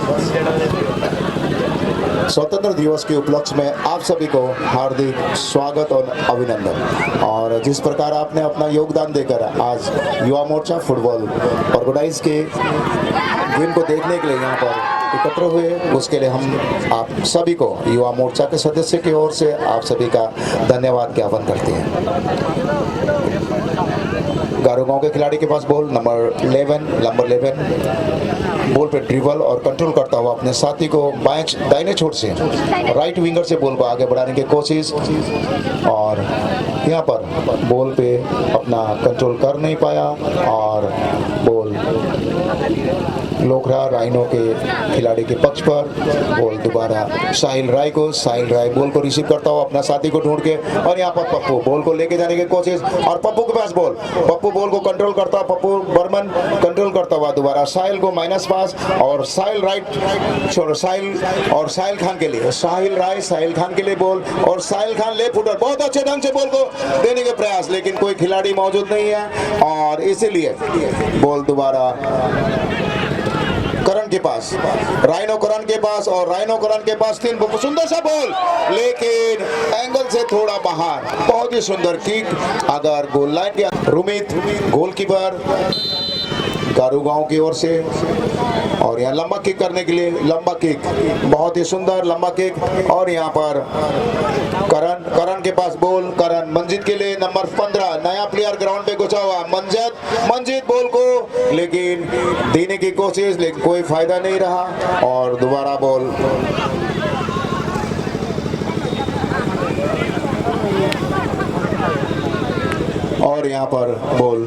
[SPEAKER 2] स्वतंत्र दिवस के उपलक्ष्य में आप सभी को हार्दिक स्वागत और अभिनंदन। और जिस प्रकार आपने अपना योगदान देकर आज युवा मोर्चा फुटबॉल ऑर्गेनाइज के गेम को देखने के लिए यहाँ पर एकत्र हुए, उसके लिए हम आप सभी को युवा मोर्चा के सदस्य की ओर से आप सभी का धन्यवाद ज्ञापन करते हैं। गारो गांव के खिलाड़ी के पास बॉल नंबर 11 बॉल पे ड्रिबल और कंट्रोल करता हुआ अपने साथी को दाहिने छोर से राइट विंगर से बॉल को आगे बढ़ाने की कोशिश, और यहाँ पर बॉल पे अपना कंट्रोल कर नहीं पाया और बॉल लोखरा राइनो के खिलाड़ी के पक्ष पर। बॉल दोबारा साहिल राय बॉल को रिसीव करता हुआ अपना साथी को ढूंढ के, और यहाँ पर पप्पू बॉल को लेके जाने की कोशिश, और पप्पू के पास पप्पू बॉल को कंट्रोल करता हुआ, पप्पू बर्मन कंट्रोल करता हुआ दोबारा साहिल को माइनस पास, और साहिल राइट छोड़ो साहिल खान के लिए साहिल खान के लिए बॉल, और साहिल खान लेफ्ट फुटर बहुत अच्छे ढंग से बॉल को देने के प्रयास, लेकिन कोई खिलाड़ी मौजूद नहीं है और इसीलिए बॉल दोबारा करण के पास, राइनो करण के पास, और राइनो करण के पास 3 सुंदर सा बॉल, लेकिन एंगल से थोड़ा बाहर, बहुत ही सुंदर किक अगर गोल लाइन के रुमित गोलकीपर गारू गांव की ओर से, और यहाँ लंबा किक करने के लिए लंबा किक, बहुत ही सुंदर लंबा किक, और यहाँ पर करण के पास बॉल, करण मंजित के लिए नंबर 15 नया प्लेयर ग्राउंड पे घुसा हुआ मंजित बॉल को लेकिन देने की कोशिश, लेकिन कोई फायदा नहीं रहा, और दोबारा बॉल और यहाँ पर बॉल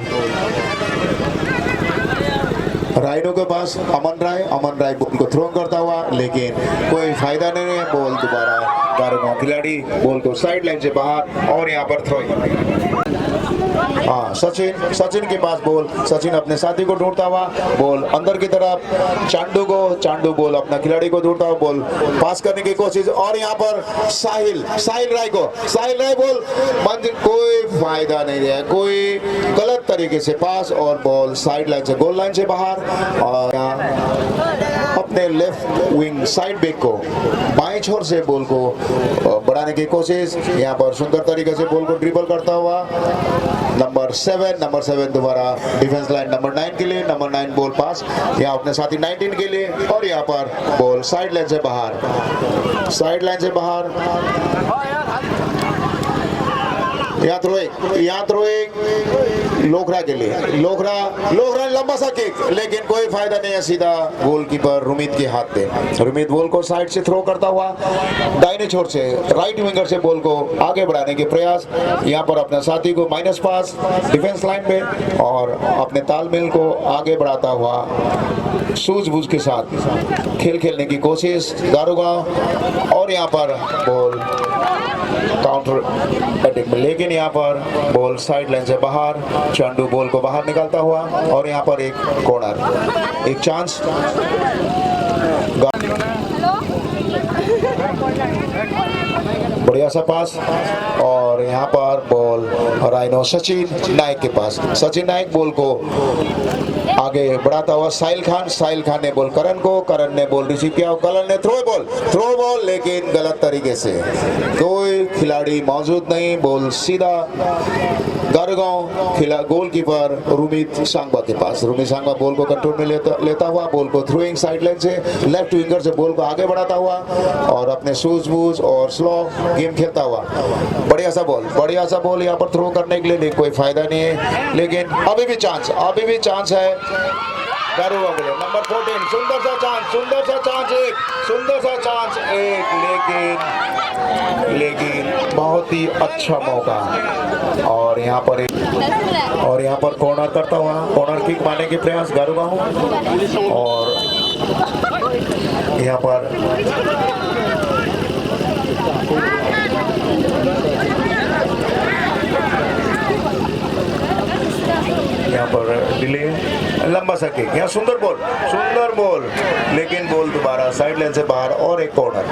[SPEAKER 2] राइडो के पास अमन राय बॉल को थ्रो करता हुआ, लेकिन कोई फायदा नहीं है। बॉल दोबारा गारो खिलाड़ी बॉल को साइड लाइन से बाहर, और यहाँ पर थ्रो सचिन के पास बॉल, सचिन अपने साथी को ढूंढता हुआ, बॉल अंदर की तरफ चांडू बॉल अपना खिलाड़ी को ढूंढता हुआ, बॉल पास करने की कोशिश, और यहाँ पर साहिल राय बॉल कोई फायदा नहीं है, कोई गलत तरीके से पास, और बॉल साइड लाइन से गोल लाइन से बाहर, और अपने लेफ्ट विंग साइड बैक को बाएं छोर से बॉल को बढ़ाने की कोशिश, यहाँ पर सुंदर तरीके से बॉल को ड्रिबल करता हुआ नंबर 7 दोबारा डिफेंस लाइन नंबर 9 के लिए, नंबर 9 बॉल पास यहाँ अपने साथी 19 के लिए, और यहाँ पर बॉल साइड लाइन से बाहर यहाँ थ्रोइंग लोखरा के लिए, लोखरा लंबा सा किक, लेकिन कोई फायदा नहीं है, सीधा गोलकीपर रुमित के हाथ पे। रुमित बॉल को साइड से थ्रो करता हुआ दाहिने छोर से राइट विंगर से बॉल को आगे बढ़ाने के प्रयास, यहाँ पर अपने साथी को माइनस पास डिफेंस लाइन पे, और अपने तालमेल को आगे बढ़ाता हुआ सूझबूझ के साथ खेलने की कोशिश गारो गांव, और यहाँ पर बॉल काउंटर अटैक में, लेकिन यहाँ पर बॉल साइड लाइन से बाहर, चांडू बॉल को बाहर निकालता हुआ, और यहाँ पर एक कॉर्नर, एक चांस बढ़िया सा पास, और यहाँ पर बॉल राइनो सचिन नायक के पास, सचिन नायक बॉल को आगे बढ़ाता हुआ साहिल खान ने बॉल करण ने बॉल रिसीव किया, करण ने थ्रो बॉल लेकिन गलत तरीके से, कोई खिलाड़ी मौजूद नहीं, बॉल सीधा गारगांव गोलकीपर रुमित सांगबा के पास, रुमित सांगबा बॉल को कंट्रोल में लेता हुआ, बॉल को थ्रोइंग साइड लाइन से लेफ्ट विंगर से बॉल को आगे बढ़ाता हुआ, और अपने सूझबूझ और स्लो गेम खेलता हुआ, बढ़िया सा बॉल यहाँ पर थ्रो करने के लिए कोई फायदा नहीं है, लेकिन अभी भी चांस है नंबर 14, सुंदर सा चांस एक, लेकिन बहुत ही अच्छा मौका, और यहाँ पर कॉर्नर करता हुआ कॉर्नर किक मारने के प्रयास गारो गांव, और यहाँ पर डिले, लंबा सा किक, यहाँ सुंदर बॉल, लेकिन बॉल दोबारा साइड लाइन से बाहर और एक कॉर्नर।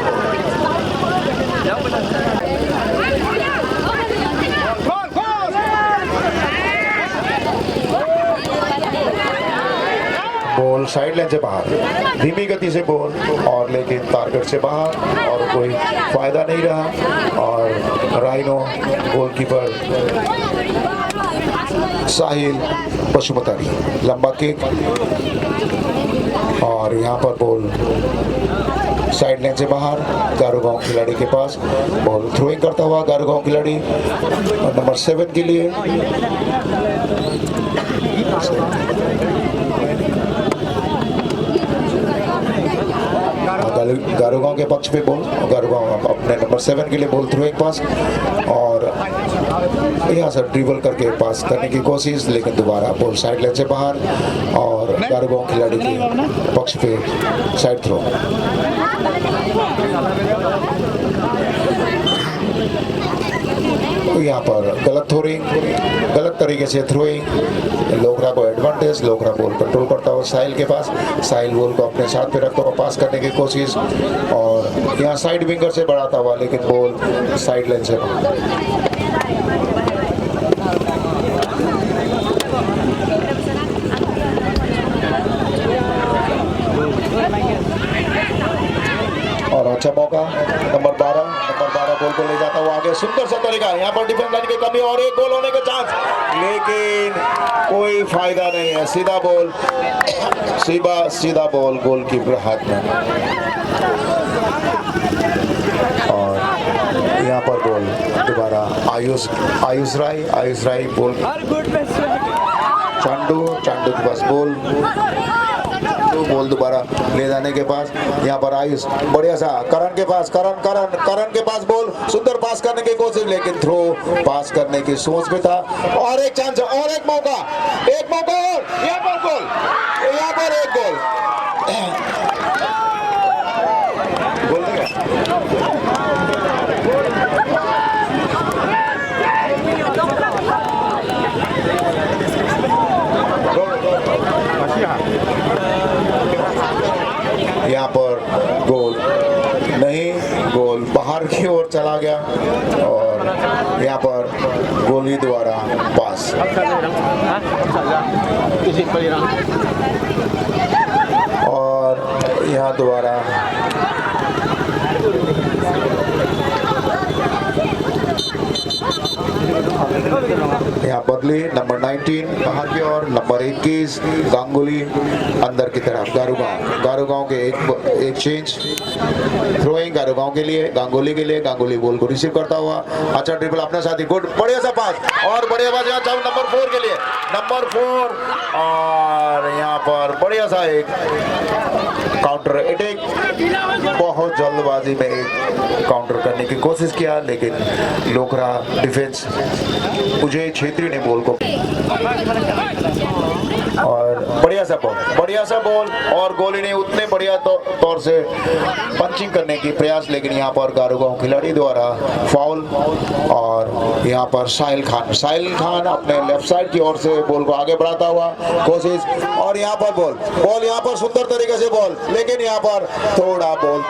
[SPEAKER 2] बॉल साइड लाइन से बाहर, धीमी गति से बॉल और लेकिन टारगेट से बाहर और कोई फायदा नहीं रहा। और राइनो गोलकीपर साहिल पशुपतानी, लंबा किक और यहाँ पर बॉल साइड लाइन से बाहर, गारोगांव खिलाड़ी के पास बॉल थ्रोइंग करता हुआ गारोगांव खिलाड़ी नंबर 7 के लिए। गारोगांव के पक्ष पे बॉल, गारोगांव अपने नंबर 7 के लिए बॉल थ्रोइंग पास और यहाँ से ड्रिबल करके पास करने की कोशिश, लेकिन दोबारा बॉल साइड लाइन से बाहर और गारोगांव खिलाड़ी के पक्ष पे साइड थ्रो। यहाँ पर गलत थ्रोइंग, गलत तरीके से थ्रोइंग, लोकरा को एडवांटेज, लोकरा बॉल कंट्रोल करता हुआ साहिल के पास, साहिल बॉल को अपने साथ पे रखता हुआ पास करने की कोशिश और यहाँ साइड विंगर से बढ़ाता हुआ, लेकिन बॉल साइड लाइन से और अच्छा मौका नंबर 12 गोल को ले जाता हुआ आगे, सुंदर सा तरीका, यहाँ पर डिफेंस लाइन की कमी और एक गोल होने का चांस, लेकिन कोई फायदा नहीं है। सीधा बॉल गोलकीपर हाथ में और यहाँ पर गोल दोबारा आयुष राय बॉल, चांडू के पास बॉल दोबारा ले जाने के पास, यहाँ पर आयुष बढ़िया सा करण के पास बॉल, सुंदर पास करने की कोशिश, लेकिन थ्रो पास करने की सोच में था और एक चांस और एक मौका और यहाँ पर गोल, यहाँ पर एक गोल यहाँ पर गोल नहीं, गोल बाहर की ओर चला गया और यहाँ पर गोली द्वारा पास और यहाँ दोबारा यहाँ बदली, नंबर 19 बाहर की ओर, नंबर 21 गांगुली अंदर की तरफ, गारोगांव के एक चेंज, थ्रोइंग गारोगांव के लिए, गांगुली बॉल को रिसीव करता हुआ, अच्छा ड्रिबल अपने साथी, गुड बढ़िया सा पास और बढ़िया पास यहाँ नंबर 4 के लिए, नंबर 4 और यहाँ पर बढ़िया सा एक काउंटर अटैक, बहुत जल्दबाजी में एक काउंटर करने की कोशिश किया, लेकिन लोकरा डिफेंस मुझे छेत्री ने बॉल को और बढ़िया सा बॉल और गोली ने उतने बढ़िया तौर से पंचिंग करने की प्रयास, लेकिन यहाँ पर गारोगांव खिलाड़ी द्वारा फाउल और यहाँ पर साहिल खान अपने लेफ्ट साइड की ओर से बॉल को आगे बढ़ाता हुआ कोशिश और यहाँ पर बॉल यहाँ पर सुंदर तरीके से बॉल, लेकिन यहाँ पर थोड़ा बॉल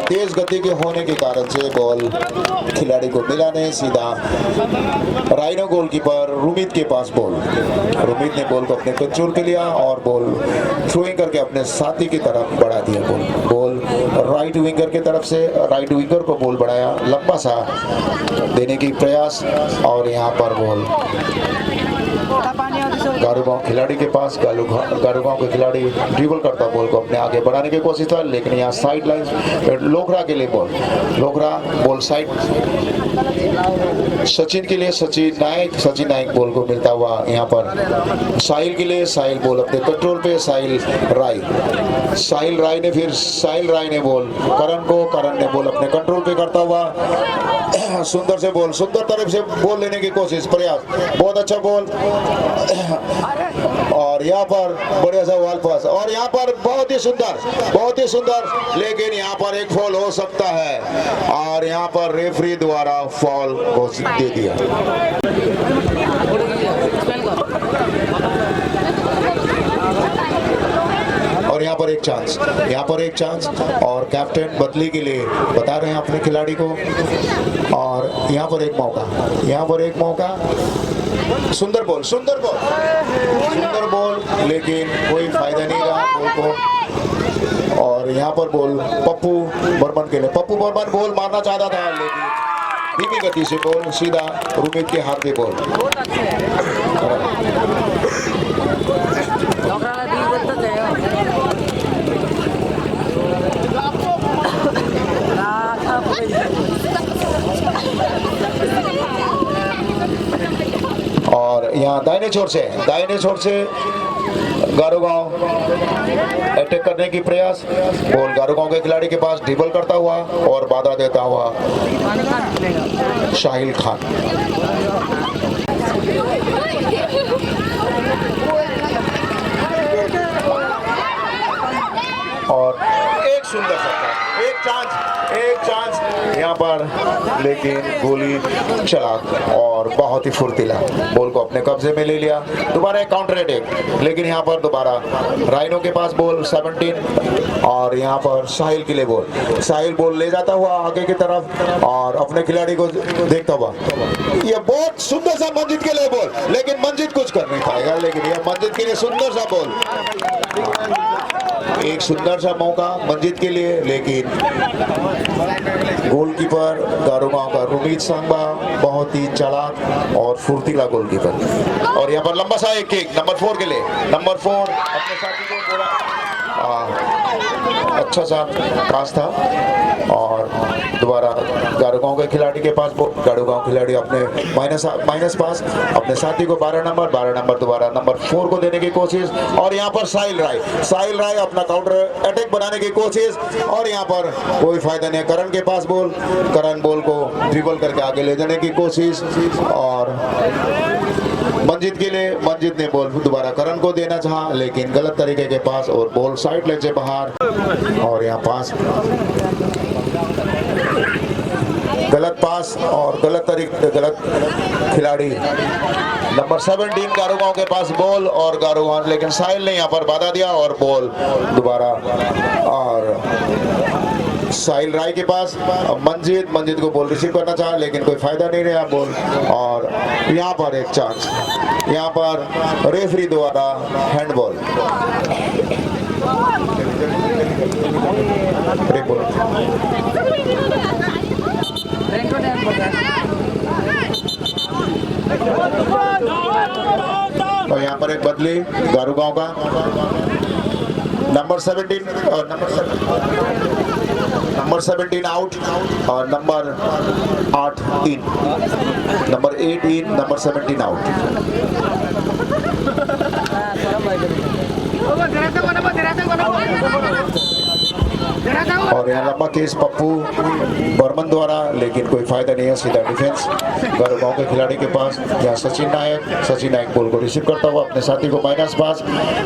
[SPEAKER 2] तेज गति के होने के कारण से बॉल खिलाड़ी को मिला नहीं, सीधा राइनो गोलकीपर रुमित के पास रुमित ने बॉल को अपने कंट्रोल पे लिया और बॉल थ्रोइंग करके अपने साथी की तरफ बढ़ा दिया, बॉल राइट विंगर की तरफ से राइट विंगर को बॉल बढ़ाया, लंबा सा देने की प्रयास और यहाँ पर बॉल गारोगांव खिलाड़ी के पास, गारोगांव के खिलाड़ी ड्रिबल करता बॉल को अपने आगे बढ़ाने की कोशिश था, लेकिन यहाँ साइड लाइन लोकरा के लिए बॉल साइड सचिन के लिए, सचिन नायक बॉल को मिलता हुआ यहाँ पर साहिल के लिए, साहिल बॉल अपने कंट्रोल पे, साहिल राय ने बॉल करण ने बॉल अपने कंट्रोल पे करता हुआ सुंदर तरफ से बॉल लेने की कोशिश, प्रयास, बहुत अच्छा बॉल और यहाँ पर बढ़िया सा वाल पास और यहाँ पर बहुत ही सुंदर, लेकिन यहाँ पर एक फॉल हो सकता है और यहाँ पर रेफरी द्वारा फॉल घोषित दे दिया। पर एक चांस, यहाँ पर एक चांस और कैप्टन बदली के लिए बता रहे हैं अपने खिलाड़ी को। और यहाँ पर एक मौका, यहाँ पर एक मौका। सुंदर बॉल, सुंदर बॉल, सुंदर बॉल, लेकिन कोई फायदा नहीं रहा बॉल को। और यहाँ पर बॉल पप्पू बर्मन के लिए, पप्पू बर्मन बॉल मारना चाहता था लेकिन धीमी गति से बॉल सीधा रुमित के हाथ में बॉल। और यहाँ दाहिने छोर से गारोगांव अटैक करने की प्रयास, बॉल गारोगांव के खिलाड़ी के पास ड्रिबल करता हुआ और बाधा देता हुआ शाहिल खान। और एक सुंदर सा एक चांस यहाँ पर, लेकिन गोली चलाक और बहुत ही फुर्तीला बॉल को अपने कब्जे में ले लिया। दोबारा एक काउंटर अटैक, लेकिन यहाँ पर दोबारा राइनो के पास बॉल 17 और यहाँ पर साहिल के लिए बॉल, साहिल बॉल ले जाता हुआ आगे की तरफ और अपने खिलाड़ी को देखता हुआ। यह बहुत सुंदर सा मंजित के लिए बॉल, लेकिन मंजित कुछ कर नहीं पाएगा, लेकिन यह मंजित के लिए सुंदर सा बॉल, एक सुंदर सा मौका मंजित के लिए, लेकिन गोलकीपर गारोगांव का रुमित सांबा बहुत ही चालाक और फुर्तीला गोलकीपर। और यहाँ पर लंबा सा एक किक नंबर 4 के लिए, नंबर 4 अपने साथी को बोला, अच्छा सा पास था और दोबारा गारोगांव के खिलाड़ी के पास, गारोगांव खिलाड़ी अपने माइनस पास अपने साथी को 12 नंबर दोबारा नंबर 4 को देने की कोशिश। और यहाँ पर साहिल राय अपना काउंटर अटैक बनाने की कोशिश और यहाँ पर कोई फायदा नहीं। करण के पास बॉल, करण बॉल को ड्रिबल करके आगे ले जाने की कोशिश और मंजित के लिए, मंजित ने बॉल दोबारा करण को देना चाहा लेकिन गलत तरीके के पास और बॉल साइड लेन से बाहर। और यहाँ पास गलत पास और गलत खिलाड़ी नंबर 17 गारोगांव के पास बॉल और गारोगांव, लेकिन साहिल ने यहाँ पर बाधा दिया और बॉल दोबारा और साहिल राय के पास मंजित को बॉल रिसीव करना चाहा लेकिन कोई फायदा नहीं रहा बॉल। और यहाँ पर एक चांस, यहाँ पर रेफरी द्वारा हैंडबॉल, और यहाँ पर एक बदली गारोगांव का नंबर 17 और नंबर 17 आउट और नंबर 8 इन, नंबर 8 इन, नंबर 17 आउट। और यहाँ लंबा केस पप्पू बर्मन द्वारा, लेकिन कोई फायदा नहीं है, सीधा डिफेंस गारोगांव के खिलाड़ी के पास। यहाँ सचिन नायक बॉल को रिसीव करता हुआ अपने साथी को माइनस पास,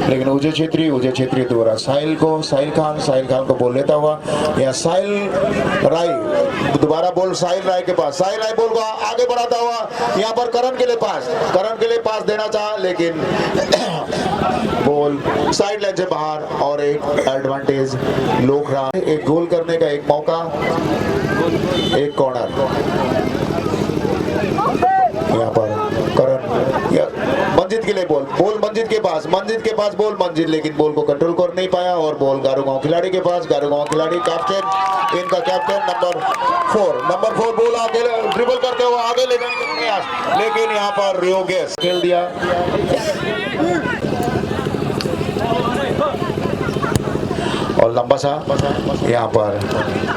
[SPEAKER 2] लेकिन उजय छेत्री द्वारा साहिल खान को बॉल लेता हुआ। यहाँ साहिल राय दोबारा बॉल साहिल राय के पास, साहिल राय बॉल को आगे बढ़ाता हुआ यहाँ पर करण के लिए पास देना चाहा लेकिन बॉल साइड लाइन से बाहर और एक एडवांटेज लोकरा, एक गोल करने का एक मौका, एक कॉर्नर। यहाँ पर करण मंजित के लिए बॉल मंजित के पास बॉल मंजित, लेकिन बॉल को कंट्रोल कर नहीं पाया और बॉल गारोगांव खिलाड़ी के पास। गारोगांव खिलाड़ी कैप्टन, इनका कैप्टन नंबर 4 बॉल आगे ड्रिबल करते हुए आगे ले जाने का प्रयास, लेकिन यहाँ पर रियोगेस खेल दिया। और लंबा सा यहाँ पर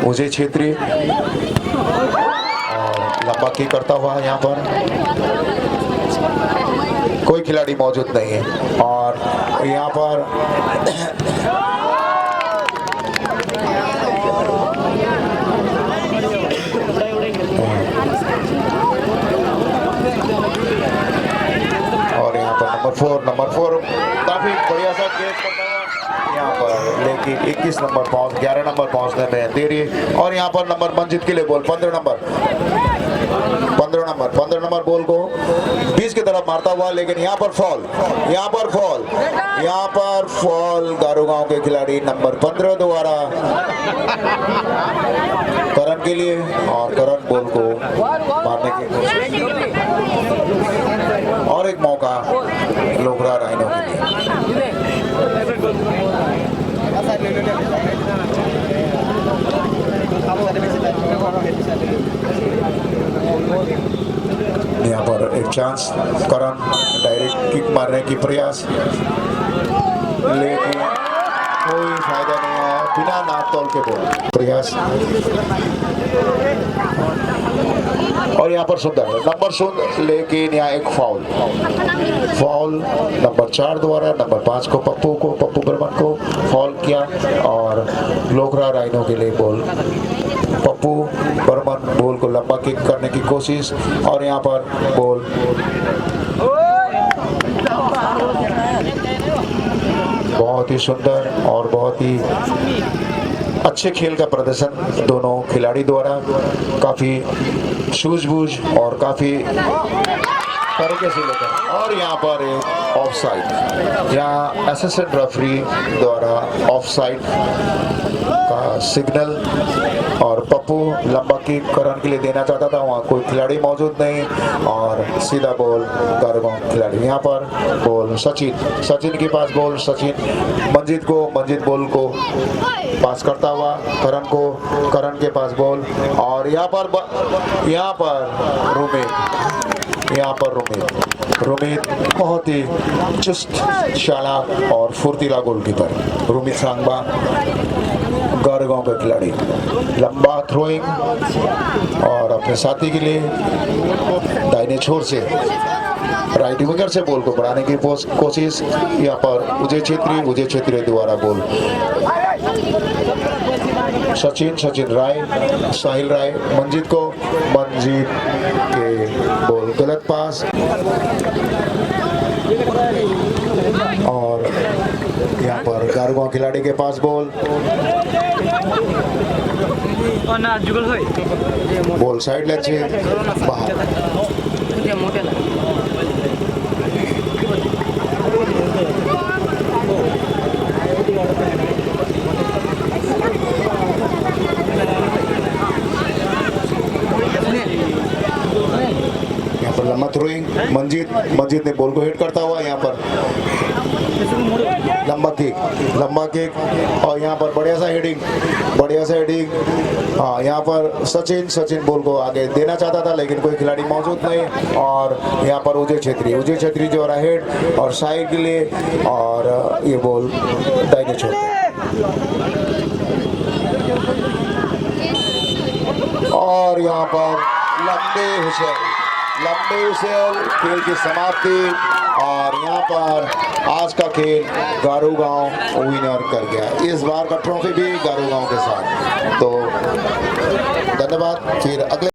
[SPEAKER 2] उजय छेत्री और लंबा की करता हुआ, यहाँ पर कोई खिलाड़ी मौजूद नहीं है। और यहाँ पर नंबर 4 काफी बढ़िया सा केस करता हुआ यहाँ पर, लेकिन 11 नंबर पहुंचने में देरी। और यहाँ पर नंबर मंजित के लिए बॉल 15 नंबर 15 नंबर बॉल को बीच की तरफ मारता हुआ, लेकिन यहाँ पर फॉल, यहाँ पर फॉल गारो गांव के खिलाड़ी नंबर 15 द्वारा करण के लिए, और करण बॉल को मारने के और एक मौका लोकरा राइनो के लिए। यहाँ पर एक चांस, करण डायरेक्ट किक मारने की प्रयास, लेकिन कोई फायदा नहीं हुआ, बिना नाप तोल के बॉल प्रयास, और यहाँ पर सुंदर नंबर सुंदर, लेकिन यहाँ एक फाउल नंबर 4 द्वारा नंबर 5 को पप्पू बर्मन को फाउल किया, और लोकरा राइनो के लिए बॉल, पप्पू बर्मन बॉल को लंबा किक करने की कोशिश, और यहाँ पर बॉल बहुत ही सुंदर और बहुत ही अच्छे खेल का प्रदर्शन दोनों खिलाड़ी द्वारा, काफी सूझबूझ और काफी तरीके से लेकर, और यहाँ पर एक ऑफसाइड, यहाँ असिस्टेंट रेफरी द्वारा ऑफसाइड का सिग्नल, और पप्पू लंबा किक करण के लिए देना चाहता था, वहाँ कोई खिलाड़ी मौजूद नहीं, और सीधा बॉल गारगांव खिलाड़ी, यहाँ पर बॉल सचिन के पास बॉल, सचिन मंजित बॉल को पास करता हुआ करण के पास बॉल, और यहाँ पर रोमित बहुत ही चुस्त चालाक और फुर्तीला गोलकीपर रोमित सांगबा गारगांव का खिलाड़ी, लंबा थ्रोइंग, और अपने साथी के लिए दाहिने छोर से राइट विंगर से बॉल को बढ़ाने की कोशिश, यहाँ पर उदय छेत्री द्वारा बॉल, सचिन राय, साहिल राय, मंजीत के बॉल गलत पास, और यहाँ पर गारगांव खिलाड़ी के पास बॉल साइड लेग से बाहर, लंबा थ्रोइंग, मंजीत ने बॉल को हिट करता हुआ, यहाँ पर लंबा किक, और यहाँ पर बढ़िया सा हेडिंग, हाँ, यहाँ पर सचिन बॉल को आगे देना चाहता था, लेकिन कोई खिलाड़ी मौजूद नहीं, और यहाँ पर उदय छेत्री जो रहा हेड और साइड के लिए, और ये बॉल दाहिने छोर, और यहाँ पर लंबे हुसैन खेल की समाप्ति, और यहाँ पर आज का खेल गारो गांव विनर कर गया। इस बार का ट्रॉफी भी गारो गांव के साथ, तो धन्यवाद। फिर अगले